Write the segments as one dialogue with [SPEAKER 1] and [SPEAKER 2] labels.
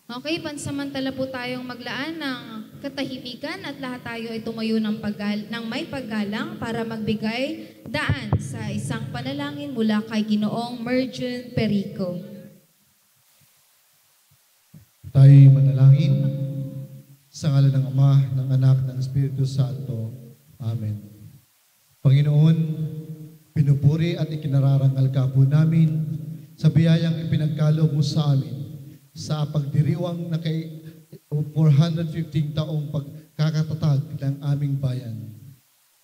[SPEAKER 1] Okay, pansamantala po tayong maglaan ng katahimikan at lahat tayo ay tumayo ng may paggalang para magbigay daan sa isang panalangin mula kay Ginoong Merjun Perico.
[SPEAKER 2] Tayo'y manalangin sa ngalan ng Ama, ng Anak, ng Espiritu Santo. Amen. Panginoon, pinupuri at ikinararangal ka po namin sa biyayang ipinagkaloob mo sa amin sa pagdiriwang na kay 415 taong pagkakatatag ng aming bayan.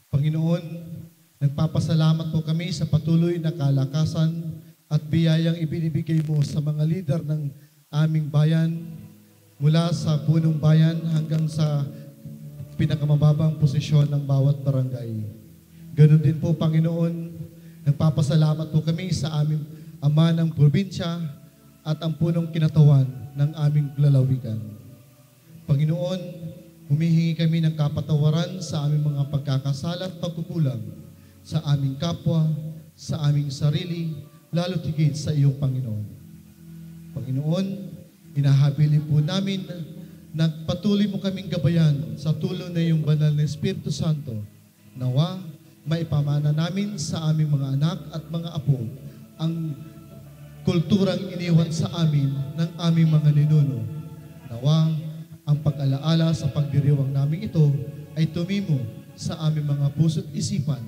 [SPEAKER 2] Panginoon, nagpapasalamat po kami sa patuloy na kalakasan at biyayang ibinibigay mo sa mga lider ng aming bayan mula sa punong bayan hanggang sa pinakamababang posisyon ng bawat barangay. Ganon din po, Panginoon, nagpapasalamat po kami sa aming Ama ng probinsya at ang punong kinatawan ng aming lalawigan. Panginoon, humihingi kami ng kapatawaran sa aming mga pagkakasala at pagkukulang sa aming kapwa, sa aming sarili, lalo tigit sa iyong Panginoon. Panginoon, inahabili po namin na patuloy mo kaming gabayan sa tulong na iyong banal na Espiritu Santo. Nawa, maipamana namin sa aming mga anak at mga apo ang kulturang iniwan sa amin ng aming mga ninuno. Nawa, ang pag-alaala sa pagdiriwang namin ito ay tumimo sa aming mga puso't isipan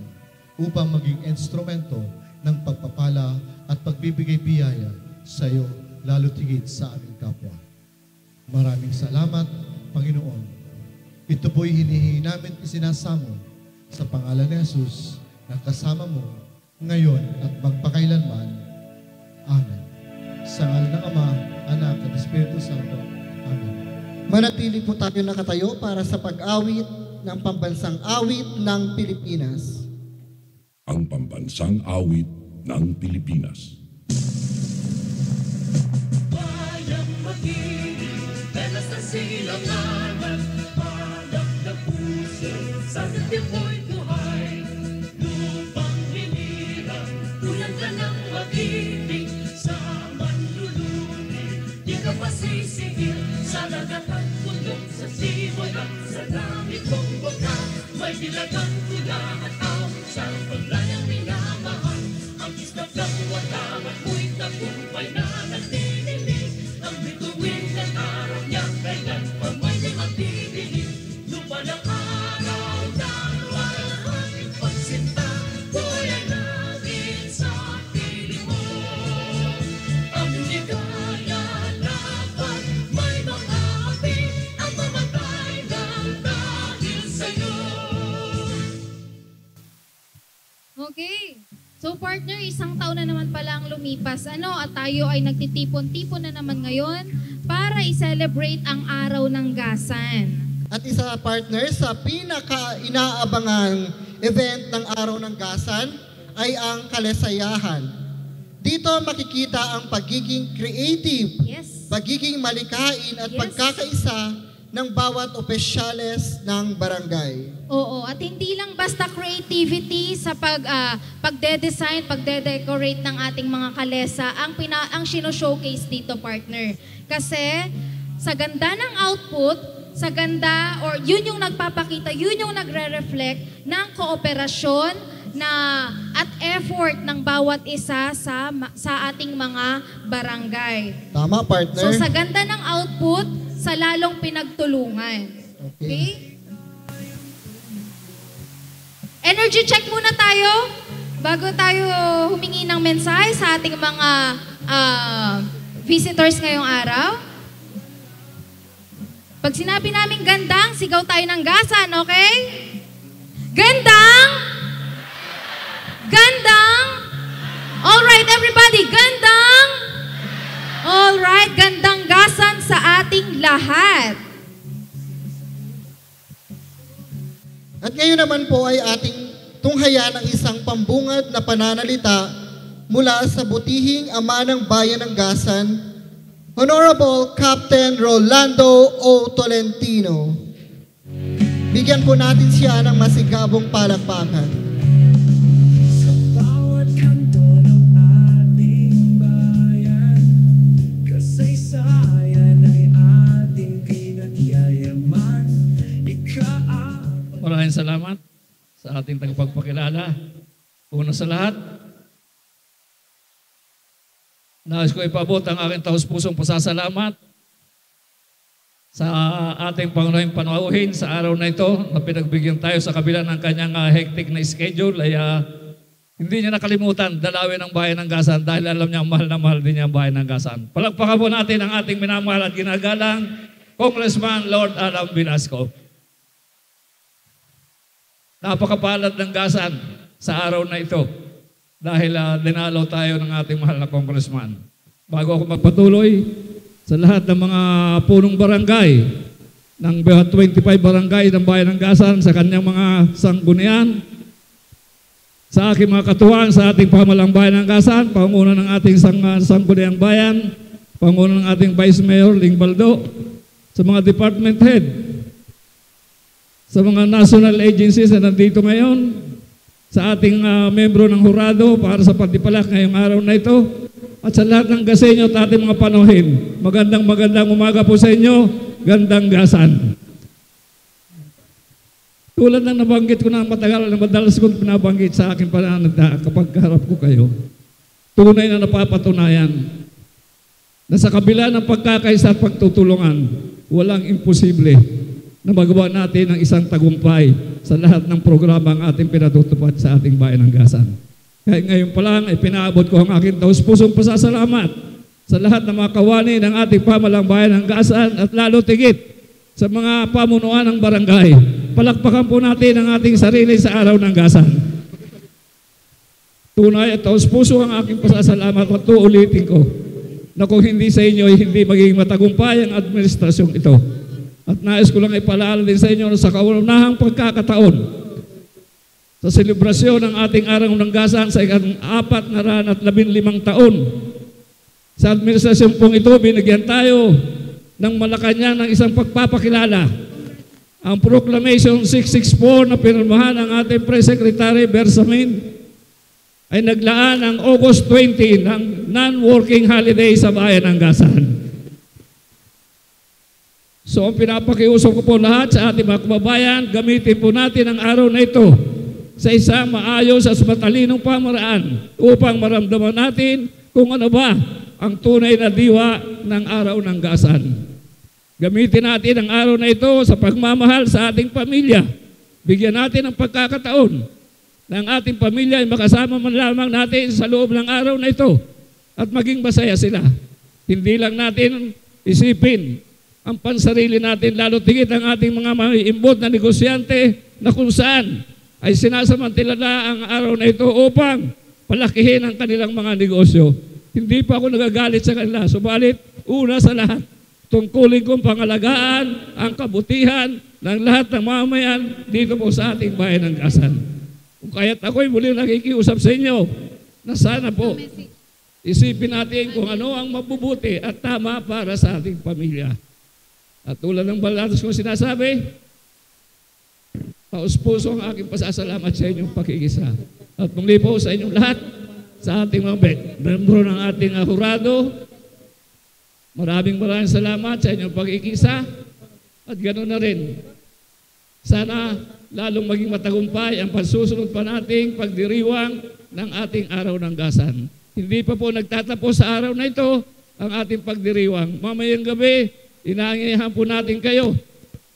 [SPEAKER 2] upang maging instrumento ng pagpapala at pagbibigay biyaya sa iyo, lalo tigit sa aming kapwa. Maraming salamat, Panginoon. Ito po'y hinihingi namin isinasamo sa pangalan ni Jesus na kasama mo ngayon at magpakailanman. Amen. Sa ngalan ng Ama, Anak, at Espiritu Santo. Amen.
[SPEAKER 3] Manatili po tayo nakatayo para sa pag-awit ng pambansang awit ng Pilipinas.
[SPEAKER 4] Ang pambansang awit ng Pilipinas.
[SPEAKER 5] Bayang mag-ibig, belas na silangan, palak na puso, sa tipo'y buhay. Lupang hinirang, tuyan ka ng mag-ibig, sa manlulubi, di ka masisingil, sa dagat at bundok, sa siway at sa langit mong baka. May dilagang tula at aw, sa paglayang minamahal, ang isnap ng watang at mo'y tagumpay na nagtinilig. Ang bituin ng araw niya, kailan pa may di magtibilig. Lupa ng araw na walang ating pagsinta, buhay ay langit sa piling mo. Ang ligaya dapat may mga api, ang mamatay lang dahil sa'yo.
[SPEAKER 1] Okay. So partner, isang taon na naman pala ang lumipas. At tayo ay nagtitipon-tipon na naman ngayon para i-celebrate ang araw ng gasan.
[SPEAKER 3] At isa partner sa pinaka-inaabangang event ng araw ng gasan ay ang kalesayahan. Dito makikita ang pagiging creative,
[SPEAKER 1] Yes.
[SPEAKER 3] pagiging malikain at
[SPEAKER 1] Yes.
[SPEAKER 3] pagkakaisa ng bawat opisyales ng barangay.
[SPEAKER 1] Oo, at hindi lang basta creativity sa pagde-design, pagde-decorate ng ating mga kalesa ang sino-showcase dito, partner. Kasi sa ganda ng output, sa ganda, or yun yung nagpapakita, yun yung nagre-reflect ng kooperasyon at effort ng bawat isa sa ating mga barangay.
[SPEAKER 3] Tama, partner?
[SPEAKER 1] So sa ganda ng output, sa lalong pinagtulungan. Okay? Energy check muna tayo bago tayo humingi ng mensahe sa ating mga visitors ngayong araw. Pag sinabi namin gandang, sigaw tayo ng gasan, okay? Gandang! Gandang! Alright, everybody, gandang! Alright, gandang gasan sa ating lahat.
[SPEAKER 3] At ngayon naman po ay ating tunghayan ang isang pambungad na pananalita mula sa butihing ama ng bayan ng Gasan, Honorable Captain Rolando O. Tolentino. Bigyan po natin siya ng masigabong palakpakan.
[SPEAKER 5] Bawat kanto ng ating bayan, kasaysayan ay
[SPEAKER 6] Una sa lahat, nais ko ipabot ang aking taus-pusong pasasalamat sa ating Pangunahing Panauhin sa araw na ito na pinagbigyan tayo sa kabila ng kanyang hectic na schedule ay hindi niya nakalimutan dalawin ang bayan ng Gasan dahil alam niya mahal na mahal din niya ang bayan ng Gasan. Palagpakan po natin ang ating minamahal at ginagalang Congressman Lord Alan Velasco. Napakapalad ng Gasan sa araw na ito dahil dinalaw tayo ng ating mahal na congressman. Bago ako magpatuloy, sa lahat ng mga punong barangay, ng 25 barangay ng bayan ng Gasan, sa kanyang mga sanggunian, sa aking mga katuwang, sa ating pamalang bayan ng Gasan, panguna ng ating sangguniang bayan, panguna ng ating Vice Mayor Ling Baldo, sa mga department head, sa mga national agencies na nandito ngayon, sa ating membro ng hurado para sa pagdipalak ngayong araw na ito, at sa lahat ng Gasenyo at ating mga panuhin. Magandang umaga po sa inyo, gandang Gasan. Tulad ng nabanggit ko na matagal na madalas kong pinabanggit sa aking panananda kapag harap ko kayo, tunay na napapatunayan na sa kabila ng pagkakaisa at pagtutulungan, walang imposible na magawa natin ang isang tagumpay sa lahat ng programa ang ating pinatutupad sa ating bayan ng Gasan. Kaya ngayon pa lang, pinaabot ko ang aking taus-pusong pasasalamat sa lahat ng mga kawani ng ating pamalang bayan ng Gasan at lalo tigit sa mga pamunuan ng barangay. Palakpakan po natin ang ating sarili sa araw ng Gasan. Tunay at taus-puso ang aking pasasalamat at uulitin ko na kung hindi sa inyo ay hindi magiging matagumpay ang administrasyong ito. At nais ko lang ipaalala din sa inyo na sa kaunahang pagkakataon sa selebrasyon ng ating araw ng Gasan sa ika-415 taon. Sa administrasyon pong ito, binigyan tayo ng Malacanang ng isang pagpapakilala. Ang Proclamation 664 na pinirmahan ng ating Press Secretary Bersamin ay naglaan ng August 20 ng non-working holiday sa bayan ng Gasan. So ang pinapakiusap ko po lahat sa ating mga kababayan, gamitin po natin ang araw na ito sa isang maayos at matalinong pamaraan upang maramdaman natin kung ano ba ang tunay na diwa ng araw ng Gasan. Gamitin natin ang araw na ito sa pagmamahal sa ating pamilya. Bigyan natin ng pagkakataon na ang ating pamilya ay makasama man lamang natin sa loob ng araw na ito at maging masaya sila. Hindi lang natin isipin ang pansarili natin, lalo tigit ang ating mga maiimbot na negosyante na kung saan ay sinasamantala ang araw na ito upang palakihin ang kanilang mga negosyo. Hindi pa ako nagagalit sa kanila. Subalit, una sa lahat, tungkulin kong pangalagaan ang kabutihan ng lahat ng mamayan dito po sa ating bayan ng Gasan. Kung kaya't ako'y muli nakikiusap sa inyo na sana po isipin natin kung ano ang mabubuti at tama para sa ating pamilya. At tulad ng balatos kong sinasabi, taus-puso ang aking pasasalamat sa inyong pakikisa. At muli po sa inyong lahat, sa ating mga membro ng ating hurado, maraming salamat sa inyong pakikisa. At ganoon na rin, sana lalong maging matagumpay ang pagsusunod pa nating pagdiriwang ng ating araw ng Gasan. Hindi pa po nagtatapos sa araw na ito ang ating pagdiriwang. Mamayang gabi, inaangihan po natin kayo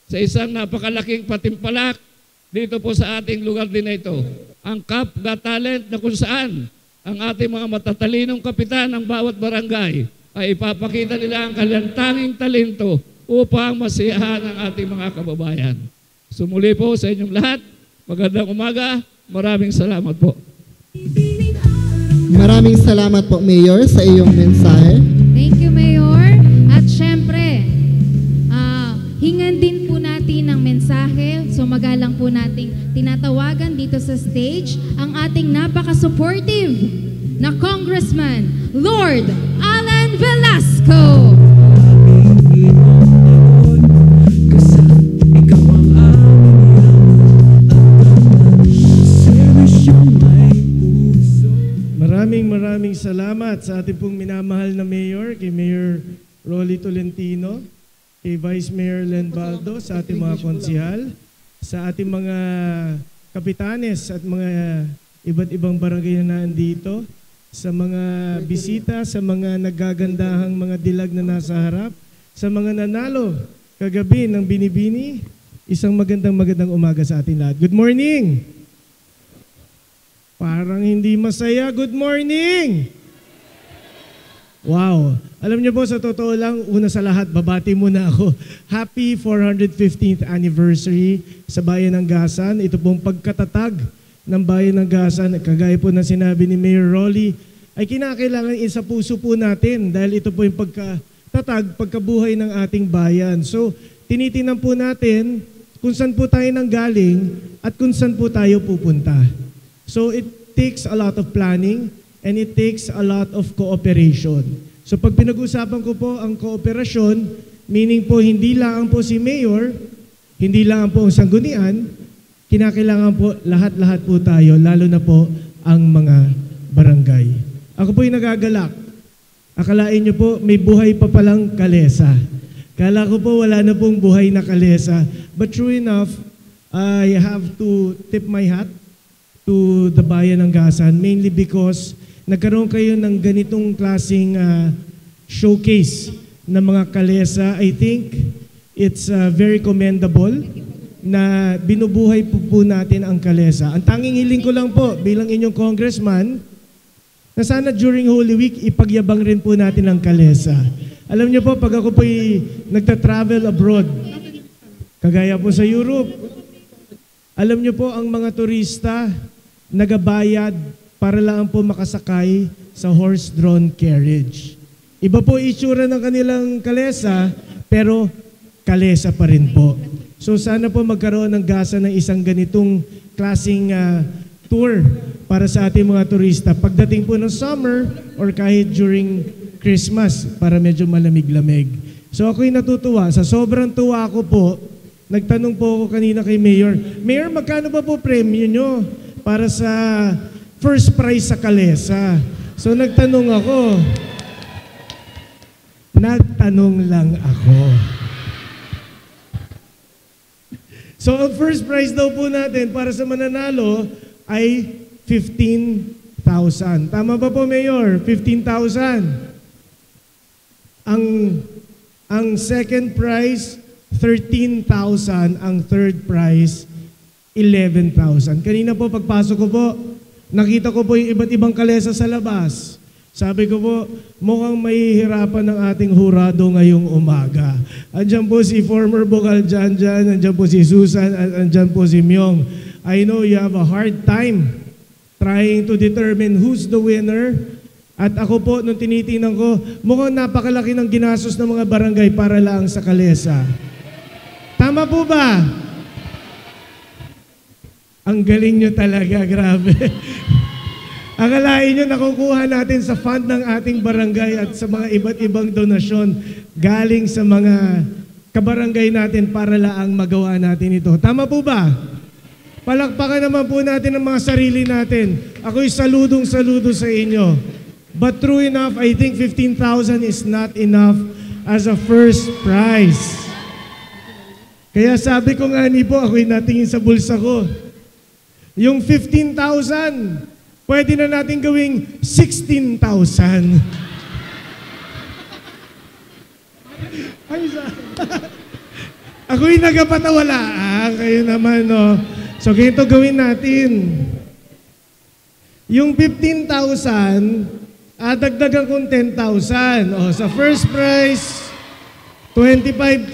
[SPEAKER 6] sa isang napakalaking patimpalak dito po sa ating lugar din na ito. Ang Cup Got Talent na kung saan ang ating mga matatalinong kapitan ng bawat barangay ay ipapakita nila ang kanilang tanging talento upang masiyahan ang ating mga kababayan. Sumuli po sa inyong lahat, magandang umaga, maraming salamat po.
[SPEAKER 3] Maraming salamat po, Mayor, sa iyong mensahe.
[SPEAKER 1] Thank you, Mayor. At syempre, hingan din po natin ng mensahe. So magalang po nating tinatawagan dito sa stage ang ating napaka-supportive na Congressman, Lord Alan Velasco.
[SPEAKER 7] Maraming salamat sa ating pong minamahal na Mayor, kay Mayor Rolly Tolentino, kay Vice Mayor Len Baldo, sa ating mga konsihal, sa ating mga kapitanes at mga iba't ibang barangay na nandito, sa mga bisita, sa mga nagagandahang mga dilag na nasa harap, sa mga nanalo kagabi ng Binibini, isang magandang umaga sa atin lahat. Good morning! Parang hindi masaya. Good morning! Wow! Alam niyo po, sa totoo lang, una sa lahat, babati muna ako. Happy 415th anniversary sa Bayan ng Gasan. Ito pong pagkatatag ng Bayan ng Gasan, kagaya po na sinabi ni Mayor Rolly, ay kinakailangan isa puso po natin dahil ito po yung pagkabuhay ng ating bayan. So, tinitingnan po natin kung saan po tayo nanggaling at kung saan po tayo pupunta. So, it takes a lot of planning and it takes a lot of cooperation. So, pag pinag-usapan ko po ang kooperasyon, meaning po hindi lang po si Mayor, hindi lang po ang sanggunian, kinakailangan po lahat-lahat po tayo, lalo na po ang mga barangay. Ako po yung nagagalak. Akalain nyo po, may buhay pa palang Kalesa. Kala ko po wala na pong buhay na Kalesa. But true enough, I have to tip my hat to the Bayan ng Gasan, mainly because nagkaroon kayo ng ganitong klaseng showcase ng mga Kalesa. I think it's very commendable na binubuhay po natin ang Kalesa. Ang tanging hiling ko lang po bilang inyong congressman, na sana during Holy Week, ipagyabang rin po natin ang Kalesa. Alam niyo po, pag ako po nagta-travel abroad, kagaya po sa Europe, alam niyo po, ang mga turista, nagabayad para lang po makasakay sa horse-drawn carriage. Iba po itsura ng kanilang Kalesa, pero Kalesa pa rin po. So sana po magkaroon ng Gasan ng isang ganitong klaseng tour para sa ating mga turista. Pagdating po ng summer or kahit during Christmas para medyo malamig-lamig. So ako'y natutuwa. Sa sobrang tuwa ko po, nagtanong po ako kanina kay Mayor, Mayor, magkano ba po premyo nyo para sa first prize sa Kalesa? So nagtanong ako. Nagtanong lang ako. So ang first prize daw po natin para sa mananalo ay 15,000. Tama ba po, Mayor? 15,000. Ang second prize, 13,000. Ang third prize, 11,000. Kanina po, pagpasok ko po, nakita ko po yung iba't ibang Kalesa sa labas. Sabi ko po, mukhang mahihirapan ng ating hurado ngayong umaga. Andiyan po si former Bokal Janjan, andiyan po si Susan, at andiyan po si Myong. I know you have a hard time trying to determine who's the winner. At ako po, nung tinitingnan ko, mukhang napakalaki ng ginastos ng mga barangay para lang sa Kalesa. Tama po ba? Ang galing nyo talaga, grabe. Akalain nyo nakukuha natin sa fund ng ating barangay at sa mga iba't ibang donasyon galing sa mga kabarangay natin para lang magawa natin ito. Tama po ba? Palakpakan naman po natin ang mga sarili natin. Ako'y saludong-saludo sa inyo. But true enough, I think 15,000 is not enough as a first prize. Kaya sabi ko nga ni po, ako'y natingin sa bulsa ko. Yung 15,000, pwede na natin gawing 16,000. Ako'y nagapatawala. Kayo naman, no? So, ganito gawin natin. Yung 15,000, dagdagan kong 10,000. O, sa first prize, 25,000.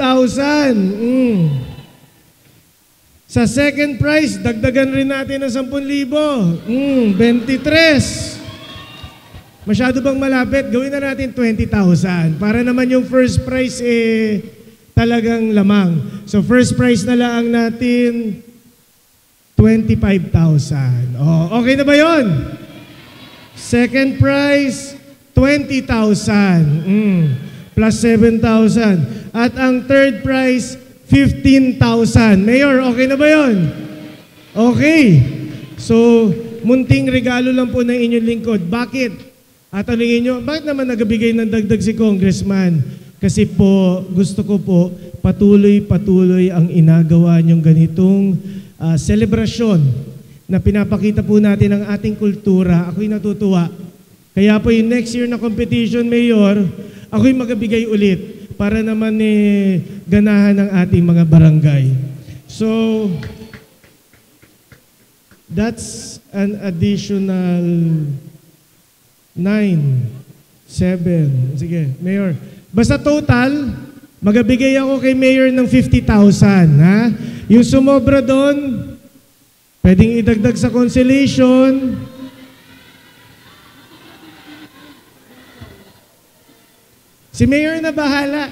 [SPEAKER 7] Sa second prize, dagdagan rin natin ng 10,000. 23. Masyado bang malapit? Gawin na natin 20,000. Para naman yung first prize talagang lamang. So first prize na lang natin 25,000. Oh, okay na ba yon? Second prize 20,000. Plus 7,000. At ang third prize 15,000. Mayor, okay na ba yon? Okay. So, munting regalo lang po ng inyong lingkod. Bakit? At tanungin nyo, bakit naman nagabigay ng dagdag si Congressman? Kasi po, gusto ko po, patuloy ang inagawa nyong ganitong selebrasyon na pinapakita po natin ang ating kultura. Ako'y natutuwa. Kaya po yung next year na competition, Mayor, ako'y magabigay ulit para naman ganahan ng ating mga barangay. So, that's an additional 9, 7. Sige, Mayor. Basta total, magabigay ako kay Mayor ng 50,000. Ha? Yung sumobra doon, pwedeng idagdag sa consolation. Si Mayor na bahala.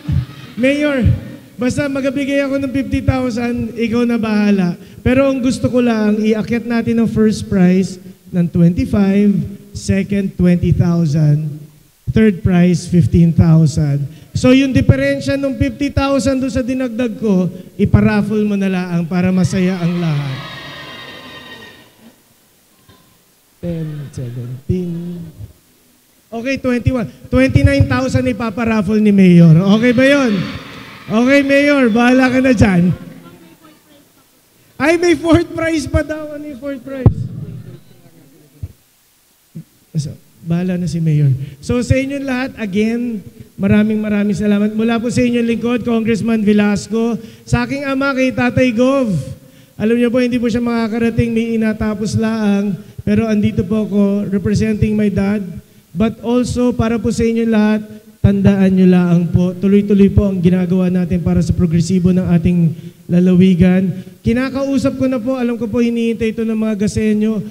[SPEAKER 7] Mayor, basta magabigay ako ng 50,000, ikaw na bahala. Pero ang gusto ko lang, iakyat natin ang first prize ng 25, second 20,000, third prize 15,000. So yung diferensya ng 50,000 doon sa dinagdag ko, iparaffle mo na lang para masaya ang lahat. 10, 17... Okay, 21. 29,000 ipaparaffle ni Mayor. Okay ba yon? Okay, Mayor, bahala ka na dyan. Ay, may fourth prize pa daw. Ano yung fourth prize? So, bahala na si Mayor. So sa inyong lahat, again, maraming salamat. Mula po sa inyong lingkod, Congressman Velasco, sa aking ama kay Tatay Gov. Alam niyo po, hindi po siya makakarating, may inatapos laang, pero andito po ako representing my dad. But also, para po sa inyo lahat, tandaan nyo lang po, tuloy-tuloy po ang ginagawa natin para sa progresibo ng ating lalawigan. Kinakausap ko na po, alam ko po hinihintay ito ng mga gasenyo.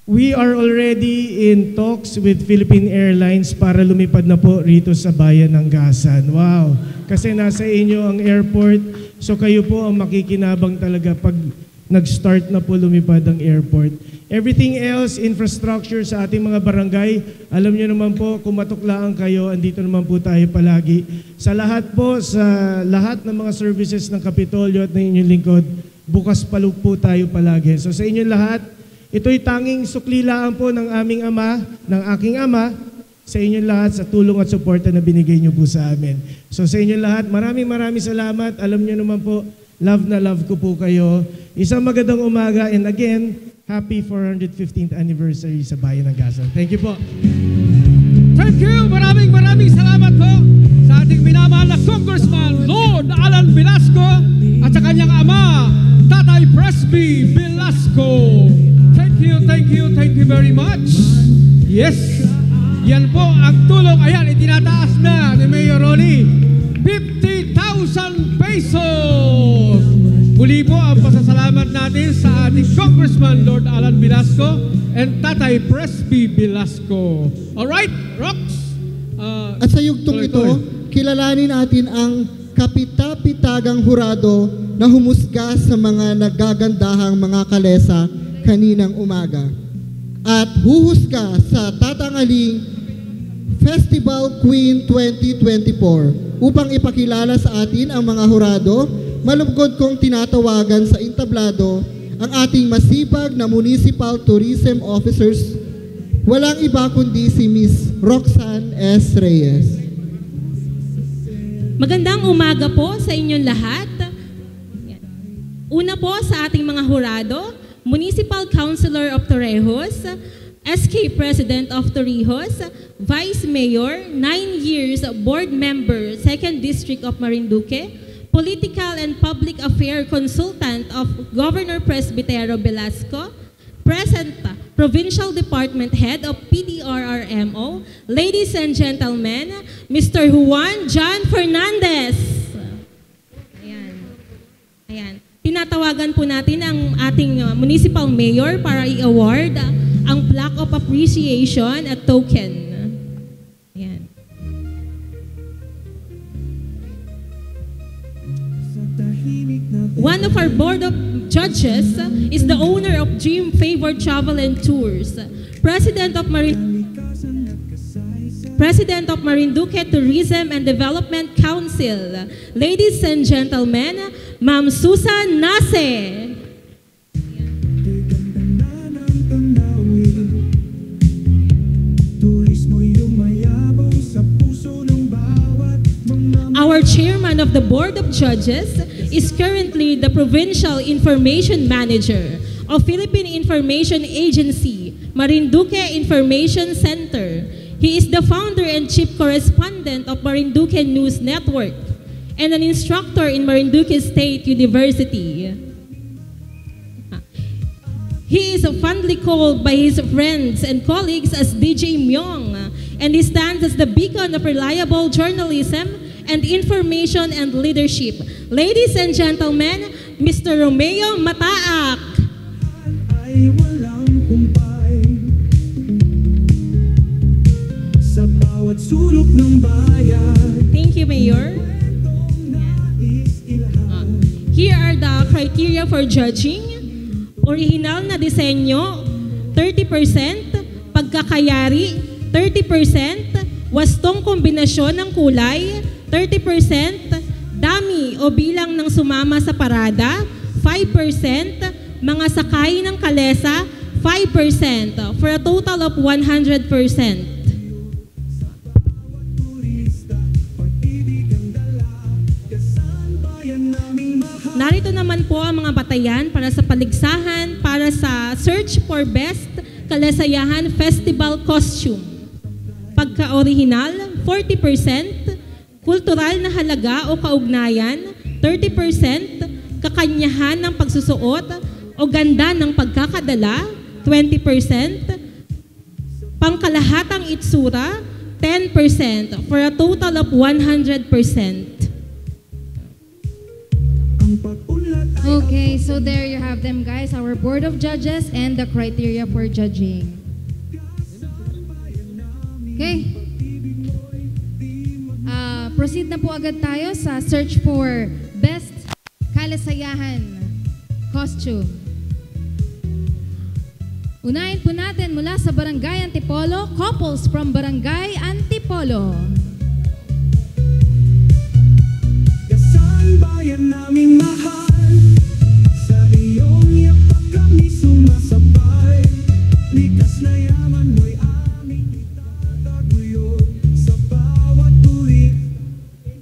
[SPEAKER 7] We are already in talks with Philippine Airlines para lumipad na po rito sa bayan ng Gasan. Wow! Kasi nasa inyo ang airport, so kayo po ang makikinabang talaga pag nag-start na po lumipad ang airport. Everything else, infrastructure sa ating mga barangay, alam niyo naman po, kung matuklaan kayo, andito naman po tayo palagi. Sa lahat po, sa lahat ng mga services ng Kapitolyo at ng inyong lingkod, bukas palug po tayo palagi. So sa inyong lahat, ito'y tanging suklilaan po ng aming ama, ng aking ama, sa inyong lahat sa tulong at suporta na binigay niyo po sa amin. So sa inyong lahat, maraming salamat. Alam niyo naman po, love na love ko po kayo. Isang magandang umaga, and again, happy 415th anniversary sa Bayan ng Gasan. Thank you po.
[SPEAKER 8] Thank you. Maraming salamat po sa ating minamahal na Congressman Lord Alan Velasco at sa kanyang ama, Tatay Presby Velasco. Thank you very much. Yes, yan po ang tulong. Ayan, itinataas na ni Mayor Ronnie. 50,000 pesos. Muli po ang pasasalamat natin sa ating Congressman Lord Alan Velasco and Tatay Presby Velasco. Alright, Rox?
[SPEAKER 3] At sa yugtong ito, kilalanin natin ang kapita-pitagang hurado na humusga sa mga nagagandahang mga kalesa kaninang umaga. At huhusga sa tatangaling Festival Queen 2024 upang ipakilala sa atin ang mga hurado. Malugod kong tinatawagan sa entablado ang ating masipag na Municipal Tourism Officers. Walang iba kundi si Miss Roxanne S. Reyes.
[SPEAKER 9] Magandang umaga po sa inyong lahat. Una po sa ating mga hurado, Municipal Councilor of Torrijos, SK President of Torrijos, Vice Mayor, 9 years Board Member, 2nd District of Marinduque, Political and Public Affairs Consultant of Governor Presbytero Velasco, present Provincial Department Head of PDRRMO, ladies and gentlemen, Mr. Juan John Fernandez. Ayan. Tinatawagan po natin ang ating Municipal Mayor para i-award ang Plaque of Appreciation at token. Ayan. One of our board of judges is the owner of Dream Favored Travel and Tours, President of Marinduque Tourism and Development Council. Ladies and gentlemen, Ma'am Susan Nase. Our chairman of the Board of Judges is currently the Provincial Information Manager of Philippine Information Agency, Marinduque Information Center. He is the founder and chief correspondent of Marinduque News Network and an instructor in Marinduque State University. He is fondly called by his friends and colleagues as DJ Myong, and he stands as the beacon of reliable journalism and information and leadership. Ladies and gentlemen, Mr. Romeo Mataak.
[SPEAKER 5] Ay walang kumpay sa bawat sulok ng bayan.
[SPEAKER 9] Thank you, Mayor. Here are the criteria for judging. Original na disenyo, 30%, pagkakayari, 30%, wastong kombinasyon ng kulay, 30%, dami o bilang ng sumama sa parada, 5%, mga sakay ng kalesa, 5%, for a total of 100%. Narito naman po ang mga batayan para sa paligsahan para sa Search for Best Kalasayahan Festival Costume. Pagka-original, 40%, kultural na halaga o kaugnayan, 30%, kakanyahan ng pagsusuot o ganda ng pagkakadala, 20%, pangkalahatang itsura, 10%, for a total of 100%.
[SPEAKER 1] Okay, so there you have them, guys, our board of judges and the criteria for judging. Okay. Proceed na po agad tayo sa search for best kalasayahan costume. Unahin po natin mula sa Barangay Antipolo, couples from Barangay Antipolo.
[SPEAKER 5] Bayan naming mahal, sa iyong yapak kami sumasabay. Likas na yaman mo'y aming itataguyod sa bawat tuwid.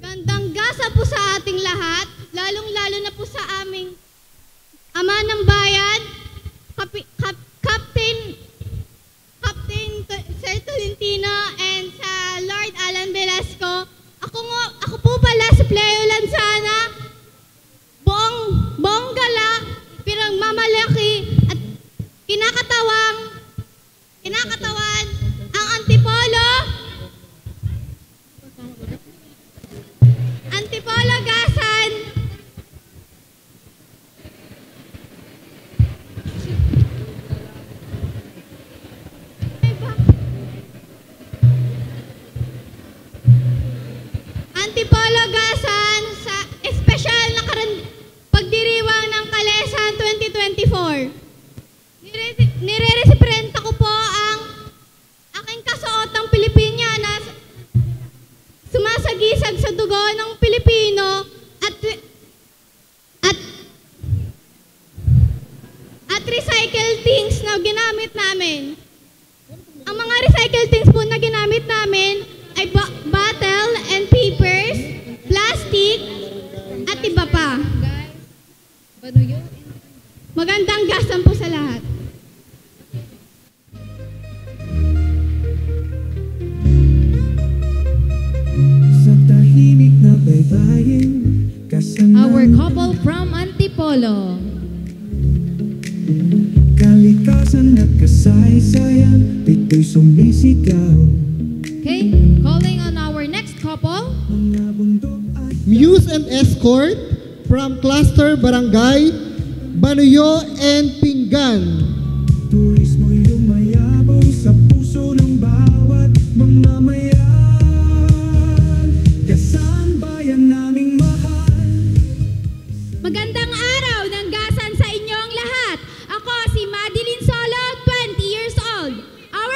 [SPEAKER 10] Gandang gasa po sa ating lahat, lalong-lalo na po sa aming ama ng bayan, Captain Sir Tolentino, and sa Lord Alan Velasco. Ako po pala si Pleo Lanzana, buong gala, pinagmamalaki at kinakatawan ang Antipolo Gasan. Antipolo Gasan sa espesyal na pagdiriwang ng Kalesan 2024. Nire-resiprenta ko po ang aking kasuotang Pilipina na sumasagisag sa dugo ng Pilipino at recycle things na ginamit namin. Ang mga recycle things po na ginamit namin ay bottle and papers, plastic, at iba pa. Magandang gasan po sa lahat.
[SPEAKER 5] Sa tahimik na baybayin,
[SPEAKER 1] Our couple from Antipolo.
[SPEAKER 5] kalikasan at kasaysayan, dito'y sumisigaw.
[SPEAKER 1] Okay, calling on our next couple.
[SPEAKER 3] Muse and Escort from Cluster Barangay, Banuyo and Pinggan.
[SPEAKER 5] Turismo'y lumayabong sa puso ng bawat mamamayan. Gasan bayan naming mahal.
[SPEAKER 10] Magandang araw ng gasan sa inyong lahat. Ako si Madeline Solo, 20 years old. Our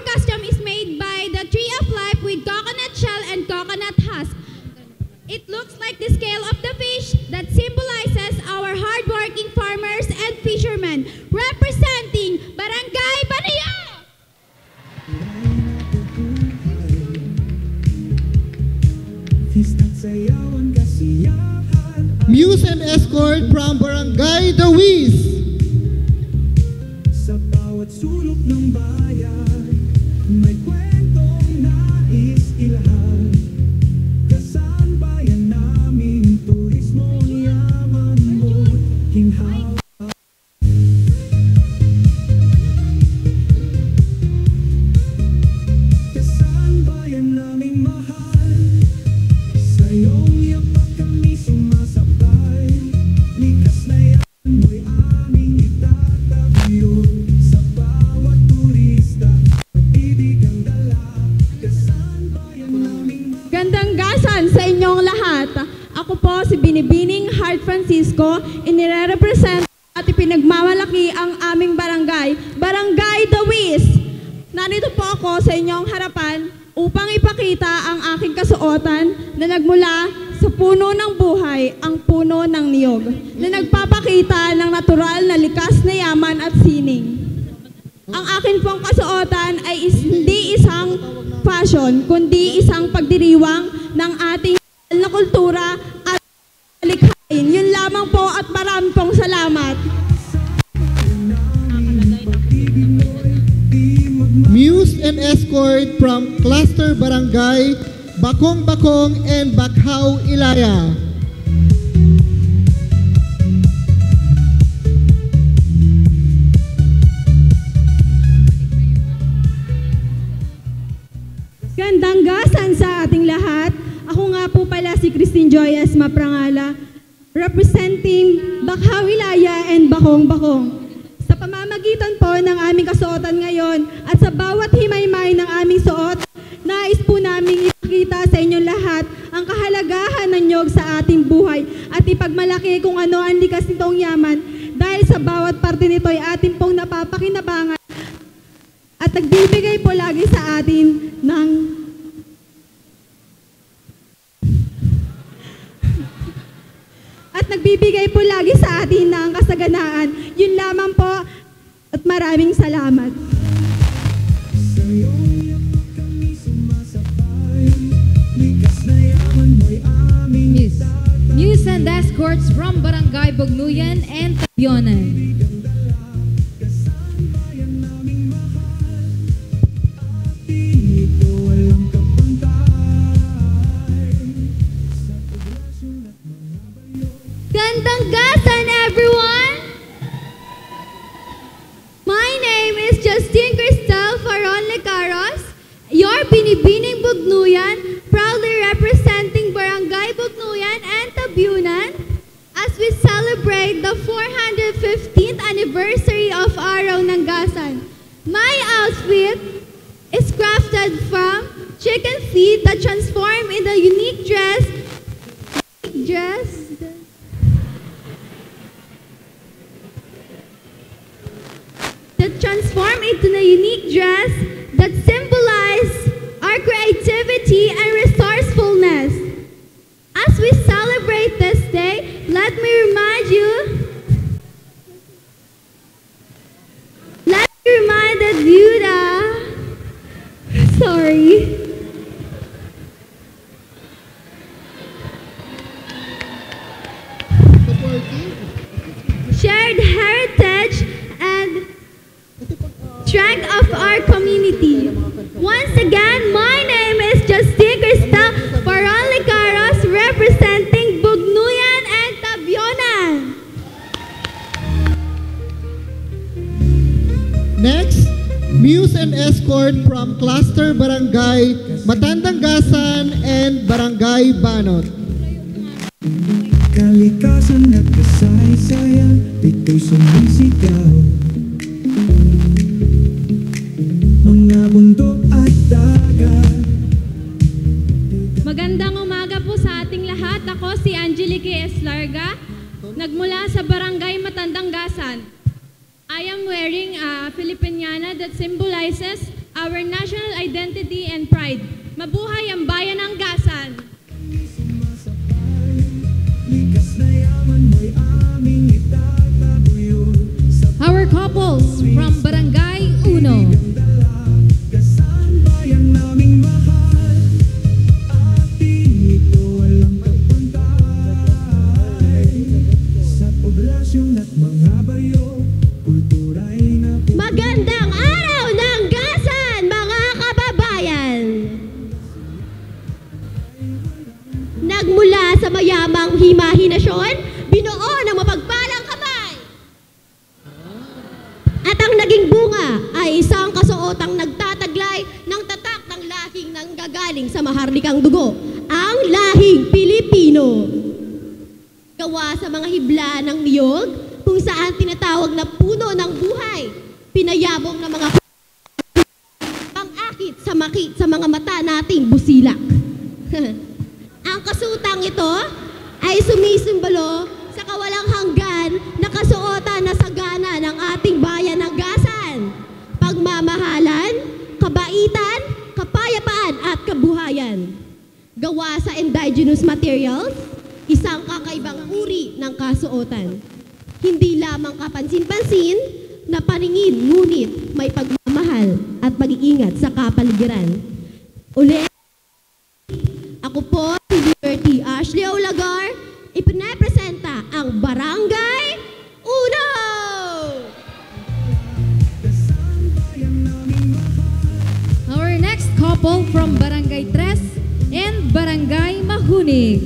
[SPEAKER 10] costume is made by the Tree of Life with coconut shell and coconut husk. It looks like the scale of the fish that symbolizes our hardworking farmers and fishermen, representing Barangay Banuyo.
[SPEAKER 3] Muse and Escort from Barangay Dawis.
[SPEAKER 5] bawat sulok ng bayan, may kwentong nais ilahad. Kasambayan namin, turismo, yaman mo, ginhawa. Kasambayan naming mahal, sa iyong yapak kami sumasabay. Likas na yaman mo'y aming itatabiyo. Sa bawat turista, pag-ibig ang dala. Kasambayan naming mahal.
[SPEAKER 10] Gandang gasan sa inyong lahat. Ako po si Binibining Heart Francisco, inire-represent at ipinagmamalaki ang aming barangay, Barangay Dawis. Narito po ako sa inyong harapan upang ipakita ang aking kasuotan na nagmula sa puno ng buhay, ang puno ng niyog, na nagpapakita ng natural na likas na yaman at sining. Ang akin pong kasuotan ay hindi isang fashion, kundi isang pagdiriwang ng ating na kultura at likhain. Yun lamang po at marami pong salamat.
[SPEAKER 3] Muse and escort from Cluster Barangay, Bakong Bakong and Bakhaw, Ilaya.
[SPEAKER 10] Gandang gasan sa ating lahat. Ako nga po pala si Christine Joyas Maprangala, representing Bakhaw, Ilaya and Bakong Bakong. Sa pamamagitan po ng aming kasuotan ngayon at sa bawat himaymay ng aming suot, nais po namin ipakita sa inyong lahat ang kahalagahan ng niyog sa ating buhay at ipagmalaki kung ano ang likas nitong yaman dahil sa bawat parte nito ay ating pong napapakinabangan at nagbibigay po lagi sa atin ng nagbibigay po lagi sa atin ng kasaganaan. Yun lamang po at maraming salamat.
[SPEAKER 1] Muse and escorts from Barangay Bugnuyan and Tabionan.
[SPEAKER 10] Gandang gasan, everyone! My name is Justine Cristel Faron Lecaros, your Binibining Bugnuyan, proudly representing Barangay Bugnuyan and Tabunan as we celebrate the 415th anniversary of Araw ng Gasan. My outfit is crafted from chicken feet that transform in the unique dress that symbolize our creativity and resourcefulness. As we celebrate this day, let me remind you that, shared heritage and strength of our community. Once again, my name is Justine Cristel Faron Lecaros, representing Bugnuyan and Tabionan.
[SPEAKER 3] Next, Muse and escort from Cluster Barangay, Matandanggasan and Barangay Banot.
[SPEAKER 5] Kalikasan at kasaysayan, dito'y sumisigaw. Mga bundok at dagat.
[SPEAKER 10] Magandang umaga po sa ating lahat. Ako si Angelique Eslarga, nagmula sa Barangay Matandanggasan. I am wearing a Filipiniana that symbolizes our national identity and pride. Mabuhay ang bayan ng Gasan!
[SPEAKER 1] Our couples from Barangay Uno.
[SPEAKER 10] Maganda
[SPEAKER 11] imahinasyon, binuo ng mapagpalang kamay. At ang naging bunga ay isang kasuotang nagtataglay ng tatak ng lahing nanggagaling sa maharlikang dugo, ang lahing Pilipino. Gawa sa mga hibla ng niyog, kung saan tinatawag na puno ng buhay, pinayabong ng mga pang-akit sa mga mata nating busilak. Ang kasutang ito ay sumisimbolo sa kawalang hanggan na kasuotan na sagana ng ating bayan ng Gasan. Pagmamahalan, kabaitan, kapayapaan at kabuhayan. Gawa sa indigenous materials, isang kakaibang uri ng kasuotan. Hindi lamang kapansin-pansin na paningin, ngunit may pagmamahal at pag-iingat sa kapaligiran. Ulit, ako po si Liberty Ashley Olagar, ipinapresenta ang Barangay Uno!
[SPEAKER 1] Our next couple from Barangay Tres and Barangay Mahunig.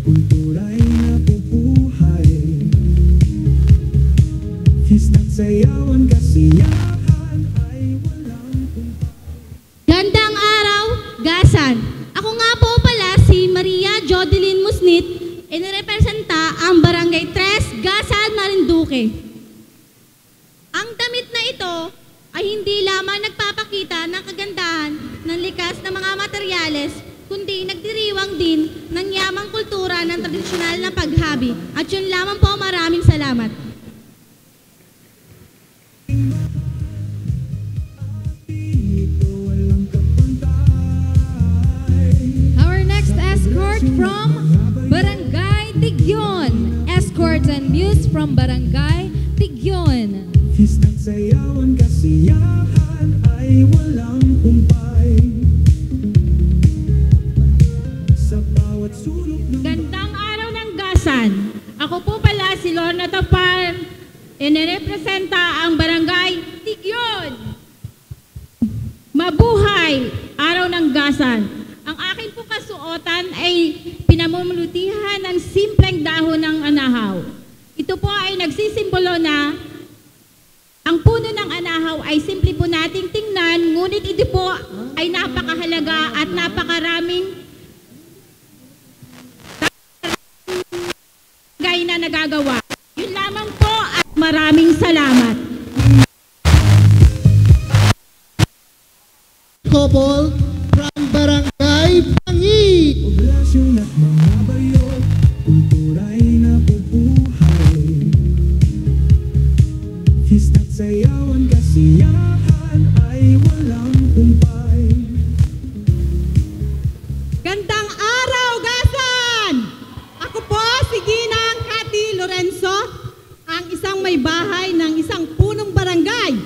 [SPEAKER 5] Kultura'y napupuhay, fiesta't sayawan, kasiyahan ay walang
[SPEAKER 9] Gandang araw, Gasan. Ako nga po pala si Maria Jodeline Musnit, inirepresenta ang Barangay Tres, Gasan, Marinduque. Ang damit na ito ay hindi lamang nagpapakita ng kagandahan ng likas na mga materyales, kundi nagdiriwang din ng yamang kultura ng tradisyonal na paghabi. At yun lamang po, maraming salamat.
[SPEAKER 1] Our next escort from Barangay Tigyon. Escorts and muse from Barangay Tigyon.
[SPEAKER 5] fiesta't sayawan, kasiyahan ay walang kumpay. Sa bawat sulok ng
[SPEAKER 9] Gandang araw ng Gasan. Ako po pala si Lorna Tapar, inirepresenta ang Barangay Tigyon. Mabuhay! Araw ng Gasan. Ang aking po kasuotan ay pinamumulutihan ng simpleng dahon ng anahaw. Ito po ay nagsisimbolo na ang puno ng anahaw ay simple po nating tingnan, ngunit ito po ay napakahalaga at napakaraming bagay na nagagawa. Yun lamang po at maraming salamat.
[SPEAKER 3] Couple from Barangay Pangit.
[SPEAKER 5] poblasyon at mga bayo, kultura'y napupuhay, fiesta't sayawan, kasiyahan ay walang kumpay.
[SPEAKER 12] Gandang araw, Gasan! Ako po si Ginang Cathy Lorenzo, ang isang may bahay ng isang punong barangay.